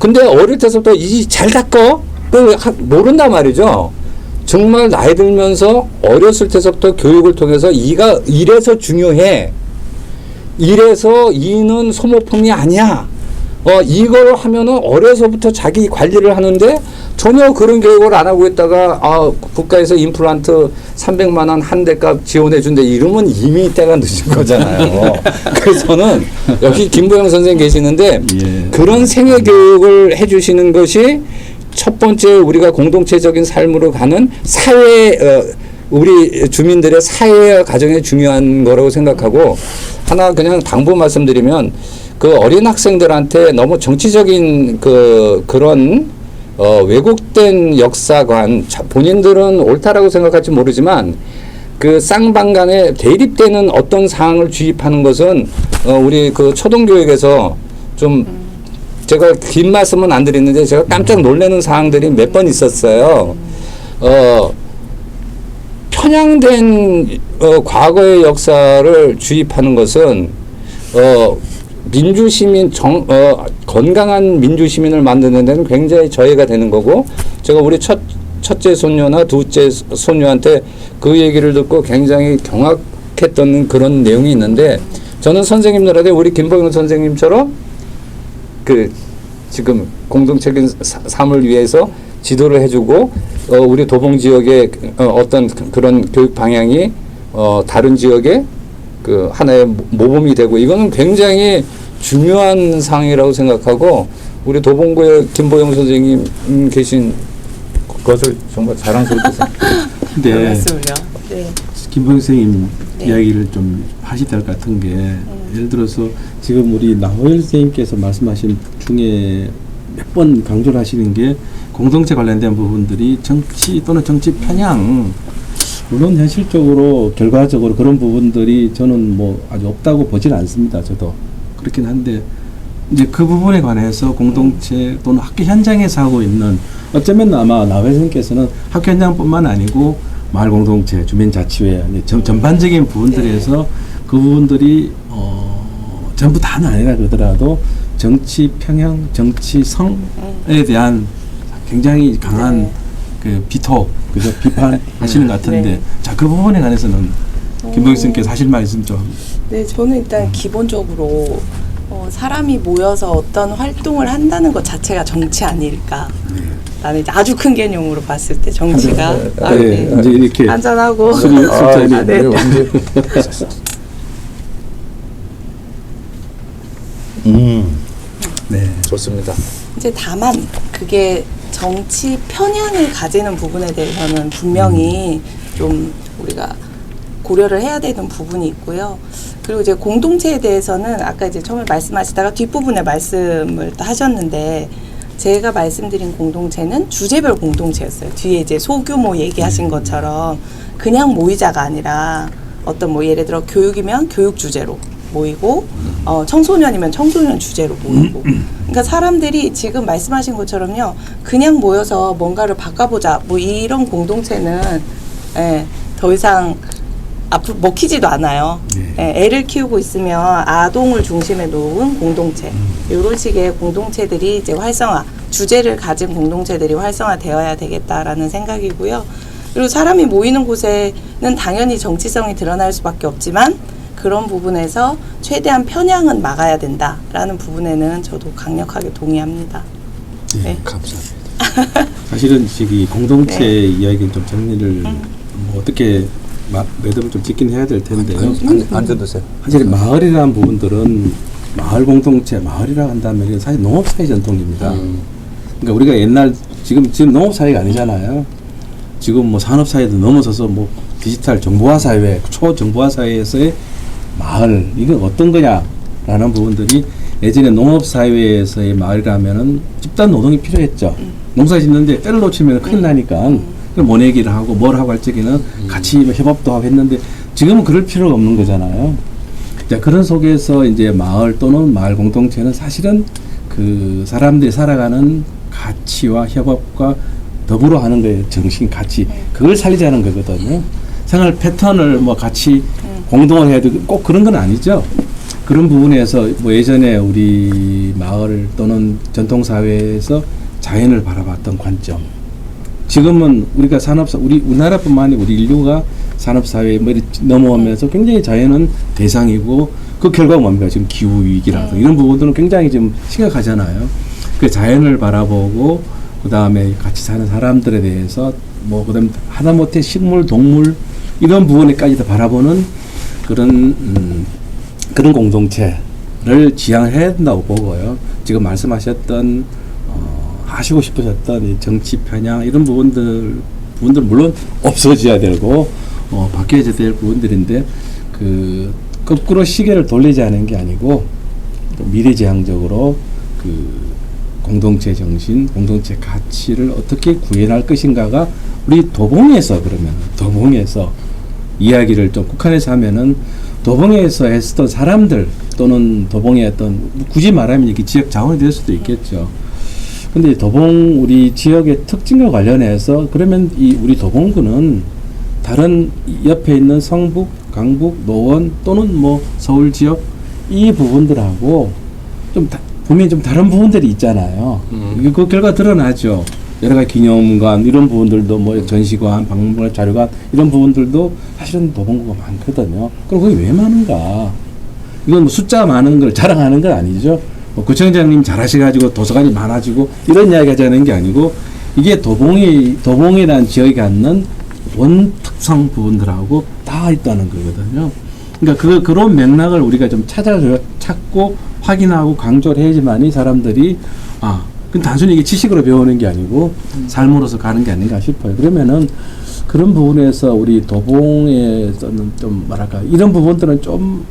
근데 어릴 때부터 이 잘 닦어? 모른단 말이죠. 정말 나이 들면서 어렸을 때부터 교육을 통해서 이가 이래서 중요해. 이래서 이는 소모품이 아니야. 이걸 하면은 어려서부터 자기 관리를 하는데 전혀 그런 교육을 안 하고 있다가 국가에서 임플란트 300만 원 한 대값 지원해 준대 이러면 이미 때가 늦은 거잖아요. 그래서는 여기 김보영 선생님 계시는데 예. 그런 생애 교육을 해 주시는 것이 첫 번째 우리가 공동체적인 삶으로 가는 사회 우리 주민들의 사회와 가정에 중요한 거라고 생각하고 하나 그냥 당부 말씀드리면 그 어린 학생들한테 너무 정치적인 그런 왜곡된 역사관 본인들은 옳다라고 생각할지 모르지만 그 쌍방간에 대립되는 어떤 사항을 주입하는 것은 우리 그 초등교육에서 좀 제가 긴 말씀은 안 드리는데 제가 깜짝 놀라는 사항들이 몇 번 있었어요. 편향된 과거의 역사를 주입하는 것은 민주시민 건강한 민주시민을 만드는 데는 굉장히 저해가 되는 거고 제가 우리 첫째 손녀나 둘째 손녀한테 그 얘기를 듣고 굉장히 경악했던 그런 내용이 있는데 저는 선생님들한테 우리 김보영 선생님처럼 그 지금 공동체적인 삶을 위해서 지도를 해주고 우리 도봉 지역의 어떤 그런 교육 방향이 다른 지역에 그 하나의 모범이 되고 이거는 굉장히 중요한 사항이라고 생각하고 우리 도봉구에 김보영 선생님 계신 것을 정말 자랑스럽게 생각합니다. 근데 말씀을요. 네. 김보영 선생님 네. 이야기를 좀 하셔야 될 것 같은 게 예를 들어서 지금 우리 나호일 선생님께서 말씀하신 중에 몇 번 강조를 하시는 게 공동체 관련된 부분들이 정치 또는 정치 편향 물론 현실적으로 결과적으로 그런 부분들이 저는 뭐 아주 없다고 보지는 않습니다. 저도 그렇긴 한데 이제 그 부분에 관해서 공동체 또는 학교 현장에서 하고 있는 어쩌면 아마 나회 선생님께서는 학교 현장뿐만 아니고 마을 공동체, 주민자치회 전반적인 부분들에서 그 부분들이 전부 다는 아니라 그러더라도 정치 평양, 정치성에 대한 굉장히 강한 그 비토, 그죠? 비판하시는 것 같은데 네. 자, 그 부분에 관해서는 김보영 선생님께서 하실 말씀 좀. 네, 저는 일단 기본적으로 사람이 모여서 어떤 활동을 한다는 것 자체가 정치 아닐까. 나는 이제 아주 큰 개념으로 봤을 때 정치가 네, 이제 이렇게 한잔하고 술잔이 네. 네. 좋습니다. 이제 다만 그게 정치 편향을 가지는 부분에 대해서는 분명히 좀 우리가 고려를 해야 되는 부분이 있고요. 그리고 이제 공동체에 대해서는 아까 이제 처음에 말씀하시다가 뒷부분에 말씀을 또 하셨는데 제가 말씀드린 공동체는 주제별 공동체였어요. 뒤에 이제 소규모 얘기하신 것처럼 그냥 모이자가 아니라 어떤 뭐 예를 들어 교육이면 교육 주제로 모이고 청소년이면 청소년 주제로 모이고 그러니까 사람들이 지금 말씀하신 것처럼요 그냥 모여서 뭔가를 바꿔보자 뭐 이런 공동체는 더 이상 앞으로 먹히지도 않아요. 애를 키우고 있으면 아동을 중심에 놓은 공동체 이런 식의 공동체들이 이제 활성화 주제를 가진 공동체들이 활성화되어야 되겠다라는 생각이고요. 그리고 사람이 모이는 곳에는 당연히 정치성이 드러날 수밖에 없지만 그런 부분에서 최대한 편향은 막아야 된다라는 부분에는 저도 강력하게 동의합니다. 네, 감사합니다. 사실은 저기 공동체 이야기를 좀 정리를 뭐 어떻게 매듭을 좀 짓긴 해야 될 텐데요. 앉아드세요. 사실 마을이라는 부분들은 마을 공동체, 마을이라고 한다면 사실 농업사회 전통입니다. 그러니까 우리가 옛날 지금 농업사회가 아니잖아요. 지금 뭐 산업사회도 넘어서서 뭐 디지털 정보화 사회, 초정보화 사회에서의 마을 이건 어떤 거냐라는 부분들이 예전에 농업사회에서의 마을이라면은 집단 노동이 필요했죠. 농사 짓는데 때를 놓치면 큰일 나니까 모내기를 하고 뭘 하고 할 적에는 같이 협업도 하고 했는데 지금은 그럴 필요가 없는 거잖아요. 자, 그런 속에서 이제 마을 또는 마을 공동체는 사실은 그 사람들이 살아가는 가치와 협업과 더불어 하는 거예요. 정신, 가치. 그걸 살리자는 거거든요. 생활 패턴을 뭐 같이 공동을 해야 되고 꼭 그런 건 아니죠. 그런 부분에서 뭐 예전에 우리 마을 또는 전통사회에서 자연을 바라봤던 관점. 지금은 우리가 우리나라뿐만 아니라 우리 인류가 산업사회에 넘어오면서 굉장히 자연은 대상이고 그 결과가 뭡니까? 지금 기후 위기라서 이런 부분들은 굉장히 지금 심각하잖아요. 그 자연을 바라보고 그 다음에 같이 사는 사람들에 대해서 뭐 그다음 하다못해 식물, 동물 이런 부분에까지도 바라보는 그런 공동체를 지향해야 된다고 보고요. 지금 말씀하셨던 하시고 싶으셨던 이 정치 편향 이런 부분들 물론 없어져야 되고 바뀌어야 될 부분들인데 그 거꾸로 시계를 돌리지 않은 게 아니고 또 미래지향적으로 그 공동체 정신, 공동체 가치를 어떻게 구현할 것인가가 우리 도봉에서 이야기를 좀 국한해서 하면은 도봉에서 했었던 사람들 또는 도봉의 어떤 굳이 말하면 이게 지역 자원이 될 수도 있겠죠. 근데 도봉 우리 지역의 특징과 관련해서 그러면 이 우리 도봉구는 다른 옆에 있는 성북, 강북, 노원 또는 뭐 서울 지역 이 부분들하고 좀 분명히 좀 다른 부분들이 있잖아요. 그 결과 드러나죠. 여러 가지 기념관 이런 부분들도 뭐 전시관, 박물관, 자료관 이런 부분들도 사실은 도봉구가 많거든요. 그럼 그게 왜 많은가? 이건 뭐 숫자 많은 걸 자랑하는 건 아니죠. 뭐 구청장님 잘하셔가지고 도서관이 많아지고 이런 이야기 하자는 게 아니고 이게 도봉이라는 지역이 갖는 원 특성 부분들하고 다 있다는 거거든요. 그러니까 그런 맥락을 우리가 좀 찾고 확인하고 강조를 해야지만이 사람들이 그건 단순히 이게 지식으로 배우는 게 아니고 삶으로서 가는 게 아닌가 싶어요. 그러면은 그런 부분에서 우리 도봉에서는 좀 뭐랄까 이런 부분들은 좀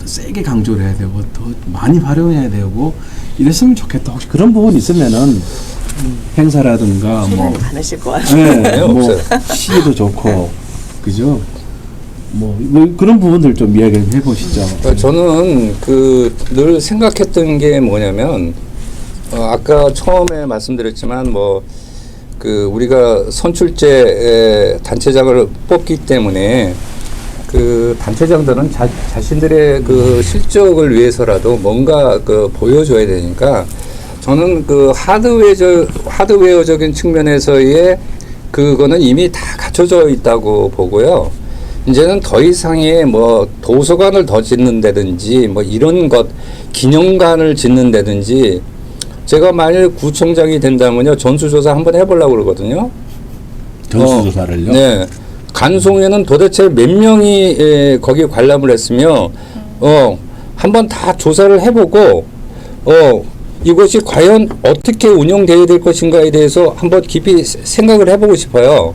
세게 강조를 해야 되고 더 많이 활용해야 되고 이랬으면 좋겠다. 혹시 그런 부분이 있으면은 행사라든가 뭐 많으실 것 같아요. 네, 뭐 시기도 좋고 그죠? 뭐 그런 부분들 좀 이야기를 해보시죠. 저는 늘 생각했던 게 뭐냐면 아까 처음에 말씀드렸지만 우리가 선출제 단체장을 뽑기 때문에 그 단체장들은 자신들의 그 실적을 위해서라도 뭔가 보여줘야 되니까 저는 하드웨어적인 측면에서의 그거는 이미 다 갖춰져 있다고 보고요. 이제는 더 이상의 도서관을 더 짓는다든지 이런 것 기념관을 짓는다든지 제가 만일 구청장이 된다면요 전수조사 한번 해보려고 그러거든요. 전수조사를요? 네. 간송에는 도대체 몇 명이 거기 관람을 했으며 한번 다 조사를 해보고 이것이 과연 어떻게 운영되어야 될 것인가에 대해서 한번 깊이 생각을 해보고 싶어요.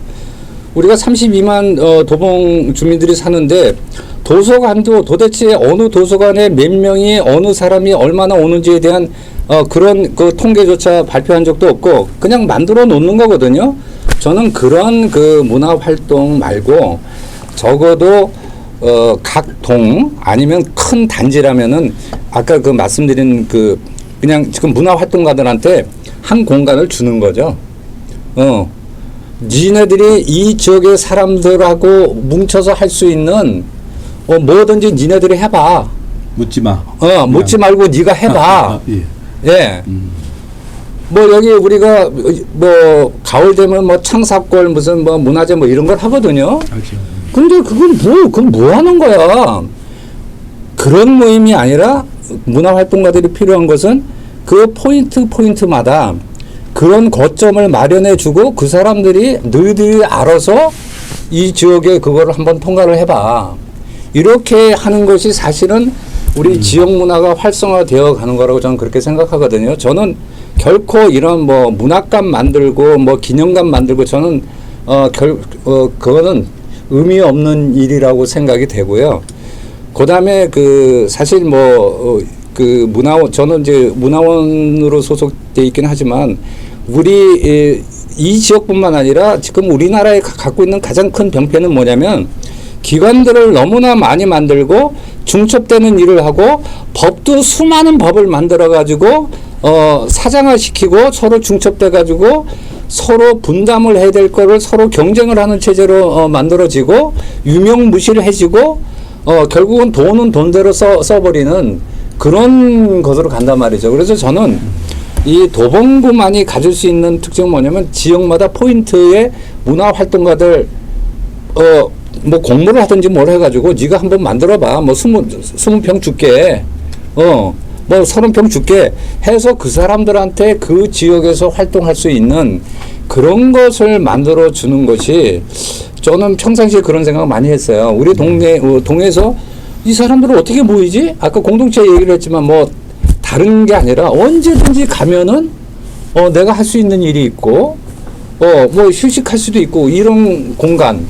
우리가 32만 도봉 주민들이 사는데 도서관도 도대체 어느 도서관에 몇 명이 어느 사람이 얼마나 오는지에 대한 그런 그 통계조차 발표한 적도 없고 그냥 만들어 놓는 거거든요. 저는 그런 문화 활동 말고 적어도 각 동 아니면 큰 단지라면은 아까 말씀드린 그냥 지금 문화 활동가들한테 한 공간을 주는 거죠. 니네들이 이 지역의 사람들하고 뭉쳐서 할 수 있는 뭐든지 니네들이 해봐. 묻지 마. 묻지 말고 네가 해봐. 예. 여기 우리가 가을 되면 창사골 무슨 문화제 이런 걸 하거든요. 알죠. 근데 그건 뭐 하는 거야? 그런 모임이 아니라 문화 활동가들이 필요한 것은 그 포인트마다 그런 거점을 마련해 주고 그 사람들이 너희들이 알아서 이 지역에 그거를 한번 통과를 해봐. 이렇게 하는 것이 사실은 우리 지역 문화가 활성화되어 가는 거라고 저는 그렇게 생각하거든요. 저는 결코 이런 문학관 만들고 기념관 만들고 저는 그거는 의미 없는 일이라고 생각이 되고요. 그다음에 사실 문화원 저는 이제 문화원으로 소속돼 있긴 하지만 우리 이 지역뿐만 아니라 지금 우리나라에 갖고 있는 가장 큰 병폐는 뭐냐면 기관들을 너무나 많이 만들고 중첩되는 일을 하고 법도 수많은 법을 만들어 가지고 사장화시키고 서로 중첩돼 가지고 서로 분담을 해야 될 거를 서로 경쟁을 하는 체제로 만들어지고 유명무실해지고 결국은 돈은 돈대로 써버리는 그런 것으로 간단 말이죠. 그래서 저는 이 도봉구만이 가질 수 있는 특징은 뭐냐면 지역마다 포인트의 문화활동가들 뭐 공모를 하든지 뭘 해가지고 네가 한번 만들어봐. 뭐 20평 줄게. 뭐 30평 줄게 해서 그 사람들한테 그 지역에서 활동할 수 있는 그런 것을 만들어 주는 것이 저는 평상시에 그런 생각 많이 했어요. 우리 동네에서 이 사람들은 어떻게 모이지? 아까 공동체 얘기를 했지만 뭐 다른 게 아니라 언제든지 가면은 내가 할 수 있는 일이 있고 뭐 휴식할 수도 있고 이런 공간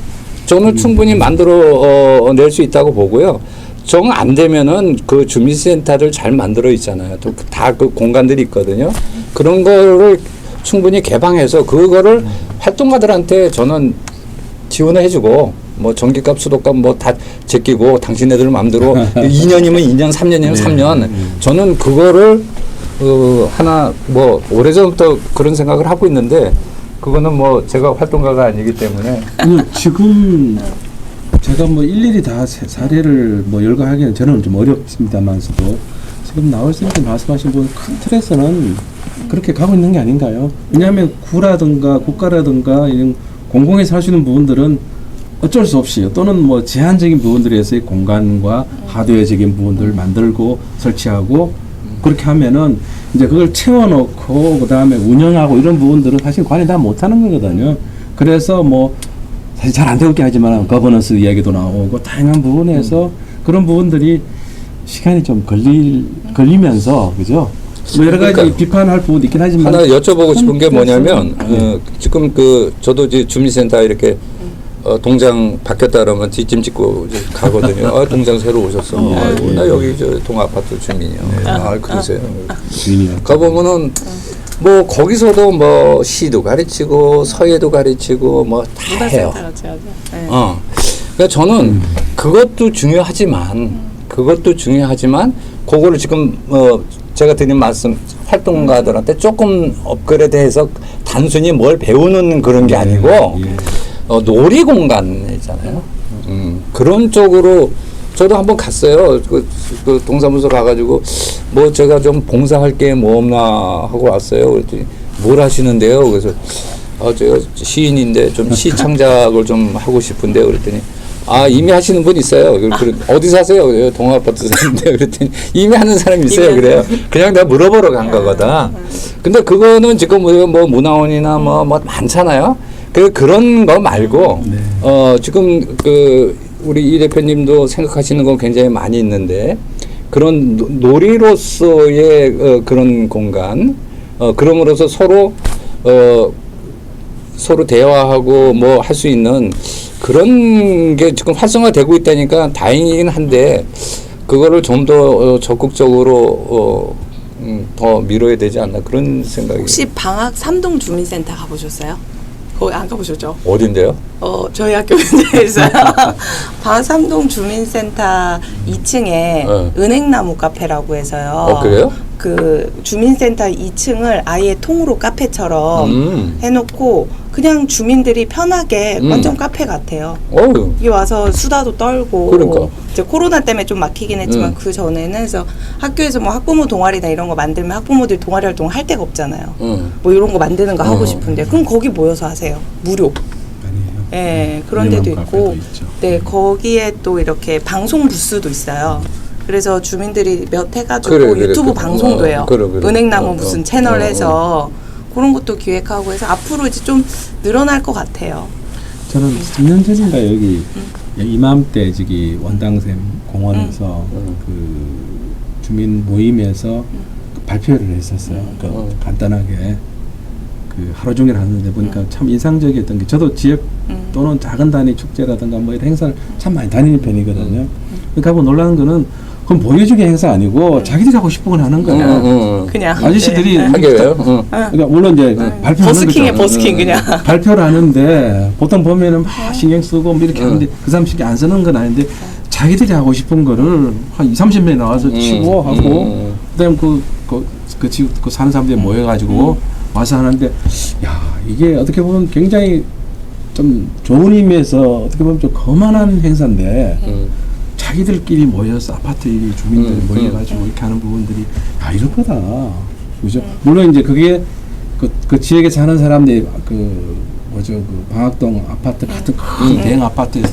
저는 충분히 만들어 낼 수 있다고 보고요. 정 안 되면은 그 주민센터를 잘 만들어 있잖아요. 또 다 그 공간들이 있거든요. 그런 거를 충분히 개방해서 그거를 활동가들한테 저는 지원을 해주고 뭐 전기값, 수도값 뭐 다 제끼고 당신네들 마음대로 2년이면 2년, 3년이면 3년. 저는 그거를 하나 뭐 오래전부터 그런 생각을 하고 있는데 그거는 뭐 제가 활동가가 아니기 때문에 지금 제가 뭐 일일이 다 사례를 뭐 열거하기는 저는 좀 어렵습니다만서도 지금 나올선생님 말씀하신 분 큰 틀에서는 그렇게 가고 있는 게 아닌가요? 왜냐하면 구라든가 국가라든가 이런 공공에서 할 수 있는 부분들은 어쩔 수 없이 또는 뭐 제한적인 부분들에서의 공간과 하드웨어적인 부분들을 만들고 설치하고 그렇게 하면은 이제 그걸 채워놓고 그 다음에 운영하고 이런 부분들은 사실 관리 다 못하는 거거든요. 그래서 뭐 사실 잘 안 되고 있긴 하지만 거버넌스 이야기도 나오고 다양한 부분에서 그런 부분들이 시간이 좀 걸리면서 그죠? 뭐 여러 가지 그러니까 비판할 부분도 있긴 하지만 하나 여쭤보고 싶은 게 뭐냐면 네. 지금 저도 이제 주민센터 이렇게 동장 바뀌었다 그러면 뒷짐 짓고 이제 가거든요. 동장 새로 오셨어. 아이고, 나 여기 저 동아파트 주민이요. 그러세요. 주인이요. 가보면은 뭐 거기서도 뭐 시도 가르치고 서예도 가르치고 뭐 다 해요. 네. 그러니까 저는 그것도 중요하지만 그거를 지금 제가 드린 말씀 활동가들한테 조금 업그레이드해서 단순히 뭘 배우는 그런 게 아니고 놀이 공간이잖아요. 그런 쪽으로 저도 한번 갔어요. 그 동사무소 가가지고 뭐 제가 좀 봉사할 게 뭐 없나 하고 왔어요. 그랬더니 뭘 하시는데요? 그래서 제가 시인인데 좀 시 창작을 좀 하고 싶은데 그랬더니 이미 하시는 분 있어요. 어디 사세요? 그래요. 동아파트 사는데 그랬더니 이미 하는 사람이 있어요. 그래요. 그냥 내가 물어보러 간 거거든. 근데 그거는 지금 뭐 문화원이나 뭐 많잖아요. 그런 거 말고 지금 우리 이 대표님도 생각하시는 건 굉장히 많이 있는데 그런 놀이로서의 그런 공간 그럼으로써 서로 대화하고 뭐 할 수 있는 그런 게 지금 활성화되고 있다니까 다행이긴 한데 그거를 좀 더 적극적으로 더 밀어야 되지 않나 그런 생각이. 혹시 방학 3동 주민센터 가보셨어요? 거기 안 가보셨죠? 어딘데요? 저희 학교 근처에 있어요. 방학 3동 주민센터 2층에 은행나무 카페라고 해서요. 그래요? 그 주민센터 2층을 아예 통으로 카페처럼 해놓고 그냥 주민들이 편하게 완전 카페 같아요. 여기 와서 수다도 떨고. 그러니까. 이제 코로나 때문에 좀 막히긴 했지만 그 전에는 그래서 학교에서 뭐 학부모 동아리나 이런 거 만들면 학부모들이 동아리 활동 할 데가 없잖아요. 뭐 이런 거 만드는 거 하고 싶은데 그럼 거기 모여서 하세요. 무료. 네, 그런 데도 있고, 네, 거기에 또 이렇게 방송 부스도 있어요. 그래서 주민들이 몇 해가지고 유튜브 방송도 해요. 은행나무 무슨 채널 해서 그런 것도 기획하고 해서 앞으로 이제 좀 늘어날 것 같아요. 저는 3년 전인가 여기 이맘때 저기 원당샘 공원에서 그 주민 모임에서 발표를 했었어요. 간단하게. 그 하루 종일 하는데 보니까 참 인상적이었던 게 저도 지역 또는 작은 단위 축제라든가 뭐 이런 행사를 참 많이 다니는 편이거든요. 그러니까 뭐 놀라는 거는 그건 보여주기 행사 아니고 자기들이 하고 싶은 걸 하는 거예요. 그냥 아저씨들이 하게요. 그러니까 물론 이제 발표하는 버스킹에 거죠. 버스킹 그냥 발표를 하는데 보통 보면은 막 신경 쓰고 뭐 이렇게 하는데 그 사람 신경 안 쓰는 건 아닌데 자기들이 하고 싶은 거를 한 2, 30명이 나와서 치고 하고 그다음 그 사는 사람들이 모여가지고 와서 하는데 야 이게 어떻게 보면 굉장히 좀 좋은 의미에서 어떻게 보면 좀 거만한 행사인데 자기들끼리 모여서 아파트 주민들이 모여가지고 이렇게 하는 부분들이 야 이럴 거다 그죠? 물론 이제 그게 그 지역에 사는 사람들이 그 방학동 아파트 같은 큰 대형 아파트에서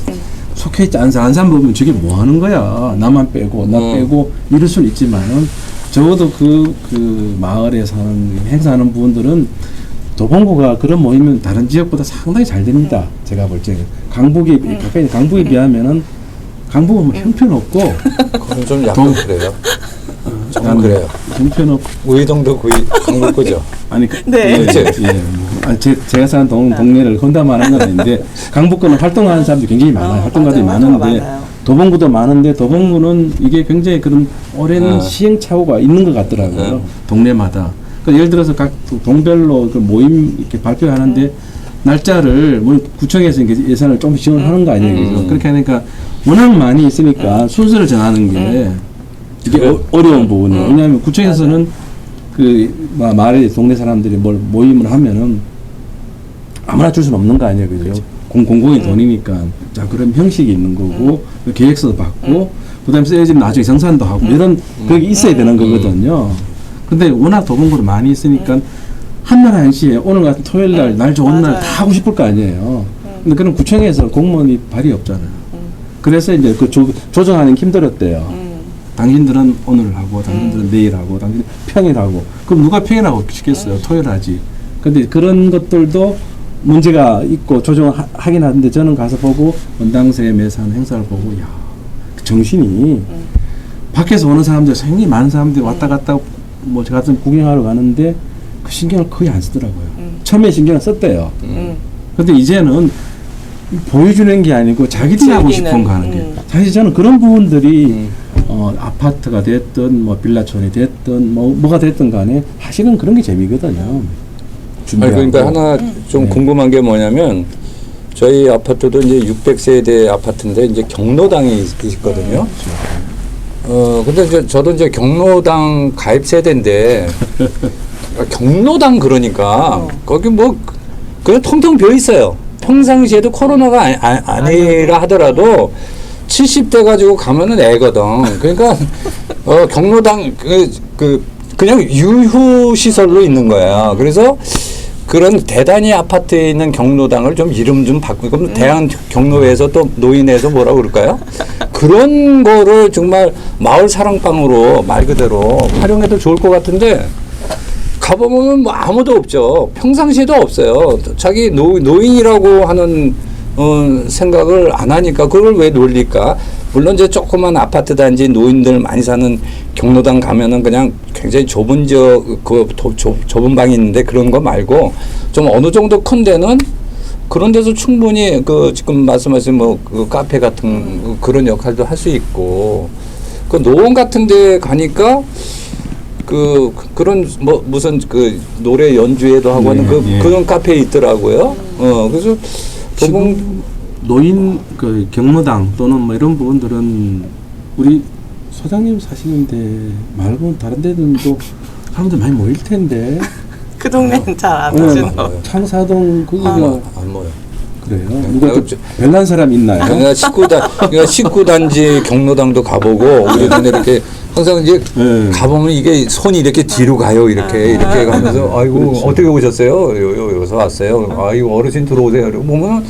속해 있지 않은 사람 보면 저게 뭐 하는 거야. 나만 빼고 나 빼고 이럴 수는 있지만은 적어도 그 마을에 사는 행사하는 분들은 도봉구가 그런 모임은 다른 지역보다 상당히 잘 됩니다. 제가 볼 적에 강북에 가까이 강북에 비하면은 강북은 뭐 형편없고 그건 좀 약간 그래요. 좀 그래요. 형편없 우이동도 거의 강북구죠. 아니 네. 아니, 제가 사는 동네를 건담하는 건 아닌데 강북구는 활동하는 사람들이 굉장히 많아요. 활동가들이 맞아요. 많은데 많아요. 도봉구도 많은데 도봉구는 이게 굉장히 그런 오랜 시행착오가 있는 것 같더라고요. 동네마다. 그러니까 예를 들어서 각 동별로 그 모임 이렇게 발표하는데 날짜를 뭐 구청에서 이제 예산을 좀 지원하는 거 아니에요. 그죠? 그렇게 하니까 워낙 많이 있으니까 순서를 정하는 게 이게 그래. 어려운 부분이에요. 왜냐하면 구청에서는 그 마을에 동네 사람들이 뭘 모임을 하면은 아무나 줄 수는 없는 거 아니에요, 그죠? 공공의 돈이니까 자 그럼 형식이 있는 거고 계획서도 받고 그다음에 써야지 나중에 정산도 하고 이런 그게 있어야 되는 거거든요. 근데 워낙 도봉구를 많이 있으니까 한날 한시에 오늘 같은 토요일 날 좋은 날 맞아요. 다 하고 싶을 거 아니에요. 근데 그런 구청에서 공무원이 발이 없잖아요. 그래서 이제 그 조정하는 게 힘들었대요. 당신들은 오늘 하고 당신들은 내일 하고 당신 평일 하고 그럼 누가 평일하고 시켰어요? 토요일 하지. 근데 그런 것들도 문제가 있고 조정하긴 하는데 저는 가서 보고 원당세 매산 행사를 보고 야 정신이 밖에서 오는 사람들 굉장히 많은 사람들이 왔다 갔다 뭐 저 같은 구경하러 가는데 그 신경을 거의 안 쓰더라고요. 처음에 신경을 썼대요. 근데 이제는 보여주는 게 아니고 자기들이 하고 싶은 거 하는 게 사실 저는 그런 부분들이 아파트가 됐든 뭐 빌라촌이 됐든 뭐가 됐든 간에 사실은 그런 게 재미거든요. 아니, 그러니까 하나 좀 네. 궁금한 게 뭐냐면 저희 아파트도 이제 600세대 아파트인데 이제 경로당이 있거든요. 근데 이제 저도 이제 경로당 가입 세대인데 경로당 그러니까 거기 뭐 그냥 통통 비어 있어요. 평상시에도 코로나가 아니라 하더라도 70대 가지고 가면은 애거든. 그러니까 경로당 그냥 유휴 시설로 있는 거야. 그래서 그런 대단히 아파트에 있는 경로당을 좀 이름 좀 바꾸고 그럼 대한 경로회에서 또 노인회에서 뭐라고 그럴까요? 그런 거를 정말 마을 사랑방으로 말 그대로 활용해도 좋을 것 같은데 가보면 뭐 아무도 없죠. 평상시에도 없어요. 자기 노인이라고 하는 생각을 안 하니까 그걸 왜 놀릴까? 물론 이제 조그만 아파트 단지 노인들 많이 사는 경로당 가면은 그냥 굉장히 좁은 좁은 방이 있는데 그런 거 말고 좀 어느 정도 큰 데는 그런 데서 충분히 그 지금 말씀하신 그 카페 같은 그런 역할도 할 수 있고 그 노원 같은 데 가니까 그런 뭐 무슨 그 노래 연주회도 하고 하는 그런 카페에 있더라고요. 그래서 지금 노인 그 경로당 또는 뭐 이런 부분들은 우리 소장님 사시는데 말고 다른 데는 또 사람들 많이 모일 텐데. 그 동네는 잘 안 네, 오시는 창사동 거기가 안 모여. 그래요. 누가 또 별난 사람 있나요? 그러니까 19단지 경로당도 가보고 우리 눈에 이렇게 항상 이제 가보면 이게 손이 이렇게 뒤로 가요. 이렇게 가면서 아이고 어떻게 오셨어요? 여기서 왔어요. 아이고 어르신 들어오세요. 이러고 보면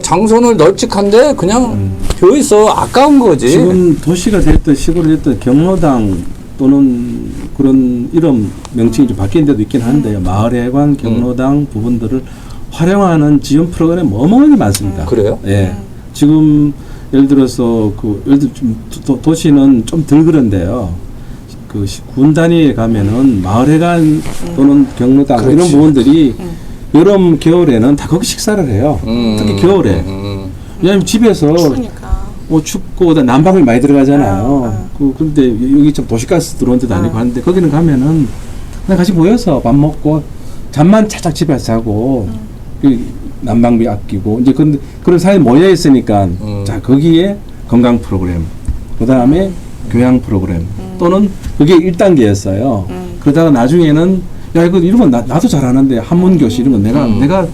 장소는 널찍한데 그냥 비어 있어. 아까운 거지. 지금 도시가 됐든 시골이 됐든 경로당 또는 그런 이름 명칭이 좀 바뀐 데도 있긴 한데요. 마을회관 경로당 부분들을 활용하는 지원 프로그램 어마어마하게 많습니다. 그래요? 예. 지금 예를 들어서 예를 들어 좀 도시는 좀 덜 그런데요. 그 군 단위에 가면은 마을회관 또는 경로당 그렇지. 이런 부분들이 여름 겨울에는 다 거기 식사를 해요. 특히 겨울에. 왜냐하면 집에서 추우니까. 춥고 난방을 많이 들어가잖아요. 그런데 여기 좀 도시가스 들어온 데도 아니고 하는데 거기는 가면은 그냥 같이 모여서 밥 먹고 잠만 차작 집에서 자고 그 난방비 아끼고 이제 그런 사람이 모여 있으니까 자 거기에 건강 프로그램 그 다음에 교양 프로그램 또는 그게 1단계였어요. 그러다가 나중에는 야 이거 이러면 나도 잘하는데 한문 교실 이런 건 내가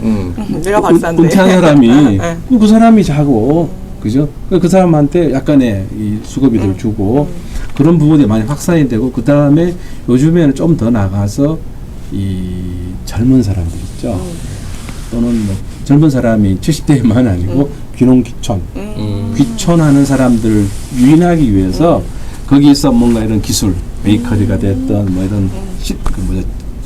박사인데 은퇴한 사람이 그 사람이 자고 그죠? 그 사람한테 약간의 이 수고비를 주고 그런 부분이 많이 확산이 되고 그 다음에 요즘에는 좀 더 나가서 이 젊은 사람들 있죠. 또는 뭐 젊은 사람이 70대만 아니고 귀농귀촌, 귀촌하는 사람들을 유인하기 위해서 거기서 뭔가 이런 기술, 베이커리가 됐던 뭐 이런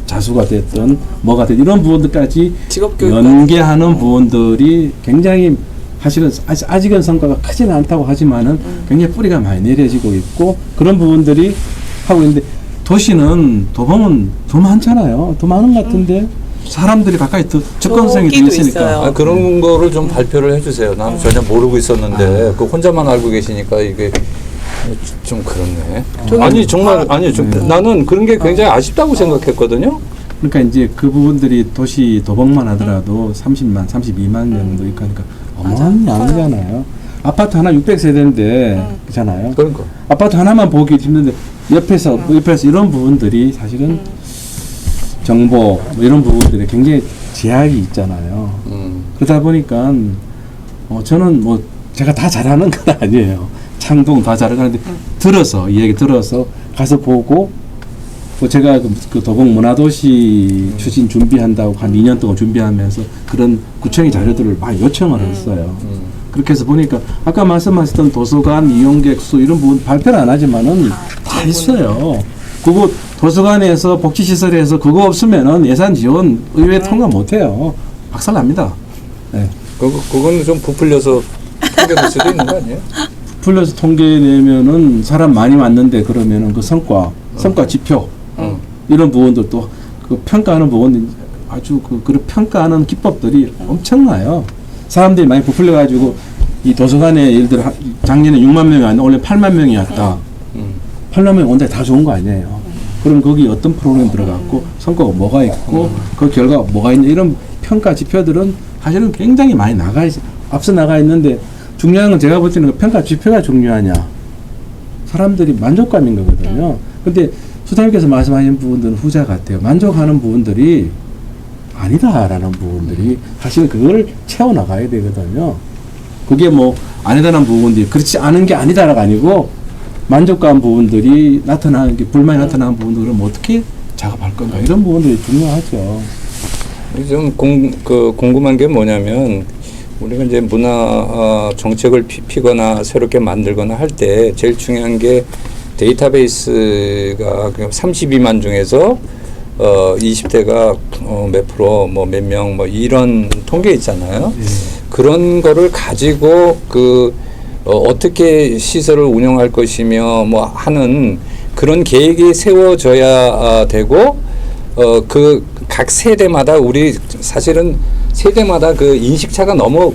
자수가 됐던 뭐가 됐든 이런 부분들까지 직업교육까지. 연계하는 부분들이 굉장히 사실은 아직은 성과가 크지는 않다고 하지만은 굉장히 뿌리가 많이 내려지고 있고 그런 부분들이 하고 있는데 도시는 도봉은 더 많잖아요. 더 많은 것 같은데 사람들이 가까이 더 접근성이 더 저기도 있으니까. 있어요. 아, 그런 거를 좀 발표를 해주세요. 나는 전혀 모르고 있었는데 그 혼자만 알고 계시니까 이게 좀 그렇네. 아니 정말 아니 나는 그런 게 굉장히 아쉽다고 생각했거든요. 그러니까 이제 그 부분들이 도시 도봉만 하더라도 30만, 32만 정도 있고 하니까 어마어마한 양이잖아요. 아파트 하나 600세대인데 그렇잖아요. 그러니까. 아파트 하나만 보기 힘든데 옆에서 이런 부분들이 사실은 정보 뭐 이런 부분들에 굉장히 제약이 있잖아요. 그러다 보니까 저는 뭐 제가 다 잘하는 건 아니에요. 창동 다 잘하는데 들어서 이 얘기 들어서 가서 보고 뭐 제가 그 도봉 문화도시 추진 준비한다고 한 2년 동안 준비하면서 그런 구청의 자료들을 많이 요청을 했어요. 그렇게 해서 보니까 아까 말씀하셨던 도서관 이용객 수 이런 부분 발표를 안 하지만은 다 있어요. 그거 도서관에서 복지시설에서 그거 없으면은 예산 지원 의회 통과 못해요. 박살납니다. 네. 그거는 좀 부풀려서 통계낼 수도 있는 거 아니에요? 풀려서 통계 내면은 사람 많이 왔는데 그러면은 그 성과 지표 이런 부분들도 그 평가하는 부분 아주 그런 평가하는 기법들이 엄청나요. 사람들이 많이 부풀려 가지고 이 도서관에 예를 들어 작년에 6만 명이 왔는데 올해 8만 명이 왔다. 8만 명이 온데 다 좋은 거 아니에요. 그럼 거기 어떤 프로그램 들어갔고 성과가 뭐가 있고 그 결과가 뭐가 있냐 이런 평가 지표들은 사실은 굉장히 많이 앞서 나가 있는데 중요한 건 제가 볼 때는 그 평가 지표가 중요하냐. 사람들이 만족감인 거거든요. 근데 수장님께서 말씀하신 부분들은 후자 같아요. 만족하는 부분들이 아니다라는 부분들이 사실 그걸 채워나가야 되거든요. 그게 뭐 아니다라는 부분들이 그렇지 않은 게 아니다라가 아니고 만족감 부분들이 나타나는 게 불만이 나타나는 부분들은 뭐 어떻게 작업할 건가 이런 부분들이 중요하죠. 좀 궁금한 게 뭐냐면 우리가 이제 문화 정책을 피거나 새롭게 만들거나 할 때 제일 중요한 게 데이터베이스가 32만 중에서 20대가 몇 프로 뭐 몇 명 뭐 이런 통계 있잖아요. 그런 거를 가지고 어떻게 시설을 운영할 것이며 뭐 하는 그런 계획이 세워져야 되고 그 각 세대마다 우리 사실은 세대마다 그 인식차가 너무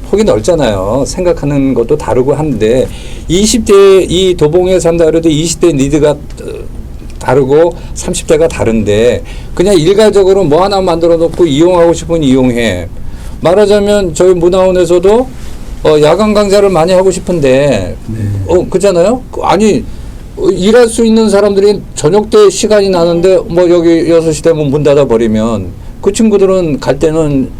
폭이 넓잖아요. 생각하는 것도 다르고 한데 20대 이 도봉에 산다 그래도 20대 니드가 다르고 30대가 다른데 그냥 일괄적으로 뭐 하나 만들어 놓고 이용하고 싶으면 이용해. 말하자면 저희 문화원에서도 야간 강좌를 많이 하고 싶은데 그렇잖아요. 아니 일할 수 있는 사람들이 저녁 때 시간이 나는데 뭐 여기 6시 되면 문 닫아 버리면 그 친구들은 갈 때는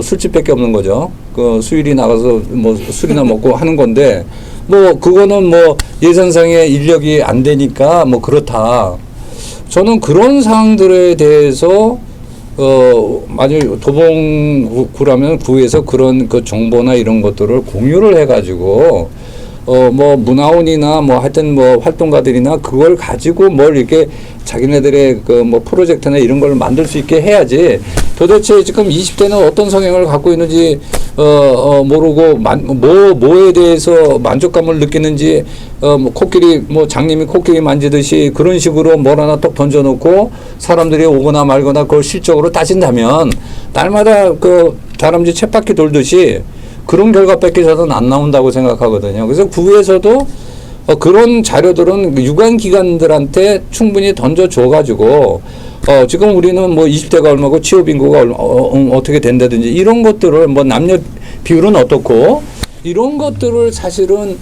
술집밖에 없는 거죠. 그 수일이 나가서 뭐 술이나 먹고 하는 건데 뭐 그거는 뭐 예산상의 인력이 안 되니까 뭐 그렇다. 저는 그런 사항들에 대해서 만약 도봉구라면 구에서 그런 그 정보나 이런 것들을 공유를 해가지고 뭐 문화원이나 뭐 하여튼 뭐 활동가들이나 그걸 가지고 뭘 이렇게 자기네들의 그 뭐 프로젝트나 이런 걸 만들 수 있게 해야지. 도대체 지금 20대는 어떤 성향을 갖고 있는지 모르고 뭐에 대해서 만족감을 느끼는지 뭐 코끼리 뭐 장님이 코끼리 만지듯이 그런 식으로 뭘 하나 딱 던져놓고 사람들이 오거나 말거나 그걸 실적으로 따진다면 날마다 그 다람쥐 쳇바퀴 돌듯이 그런 결과밖에 저는 안 나온다고 생각하거든요. 그래서 구에서도 그런 자료들은 유관기관들한테 충분히 던져줘가지고 지금 우리는 뭐 20대가 얼마고 취업 인구가 어떻게 된다든지 이런 것들을 뭐 남녀 비율은 어떻고 이런 것들을 사실은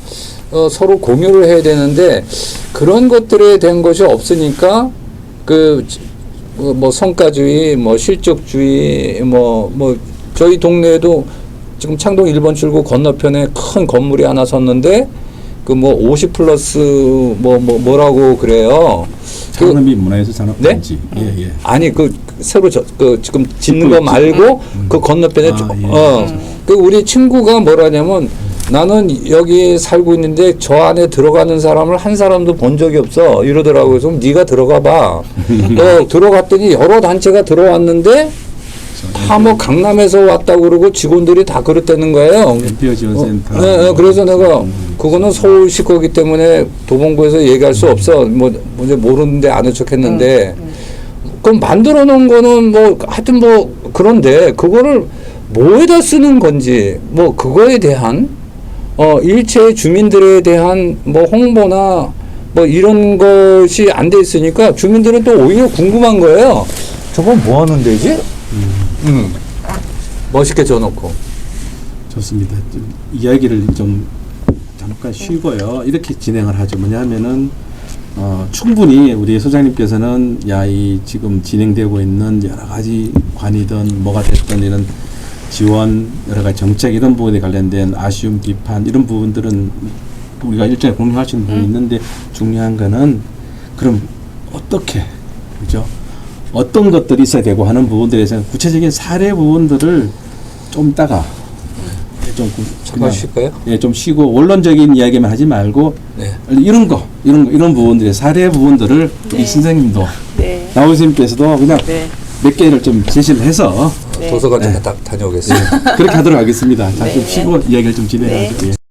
서로 공유를 해야 되는데 그런 것들에 대한 것이 없으니까 뭐 성과주의, 뭐 실적주의, 뭐 저희 동네에도 지금 창동 1번 출구 건너편에 큰 건물이 하나 섰는데 그 뭐 50 플러스 뭐라고 그래요. 산업이 문화에서 산업단지. 네? 예. 아니 그 새로 그 지금 짓는 거 말고 그 건너편에 그 우리 친구가 뭐라냐면 나는 여기 살고 있는데 저 안에 들어가는 사람을 한 사람도 본 적이 없어 이러더라고요. 좀 네가 들어가 봐. 들어갔더니 여러 단체가 들어왔는데 다 뭐 강남에서 왔다고 그러고 직원들이 다 그랬다는 거예요. 엔피어 지원센터. 그래서 내가 그거는 서울시 거기 때문에 도봉구에서 얘기할 수 없어. 뭐 이제 모르는데 아는 척했는데 그럼 만들어 놓은 거는 뭐 하여튼 뭐 그런데 그거를 뭐에다 쓰는 건지 뭐 그거에 대한 일체 주민들에 대한 뭐 홍보나 뭐 이런 것이 안 돼 있으니까 주민들은 또 오히려 궁금한 거예요. 저건 뭐 하는 데지? 멋있게 져놓고. 좋습니다. 좀 이야기를 좀 잠깐 쉬고요. 이렇게 진행을 하죠. 뭐냐면은 충분히 우리 소장님께서는 이 지금 진행되고 있는 여러 가지 관이든 뭐가 됐든 이런 지원 여러 가지 정책 이런 부분에 관련된 아쉬움 비판 이런 부분들은 우리가 일종의 공유할 수 있는 부분이 있는데 중요한 거는 그럼 어떻게 그죠? 어떤 것들이 있어야 되고 하는 부분들에 대해서 구체적인 사례 부분들을 좀 이따가 좀 잠깐 쉴까요? 예, 좀 쉬고 원론적인 이야기만 하지 말고 네. 이런 부분들의 사례 부분들을 우리 선생님도 네. 나우 선생님께서도 그냥 네. 몇 개를 좀 제시를 해서 네. 도서관 좀 다녀오겠습니다. 그렇게 하도록 하겠습니다. 자, 좀 네. 쉬고 이야기를 좀 진행하죠. 네. 예.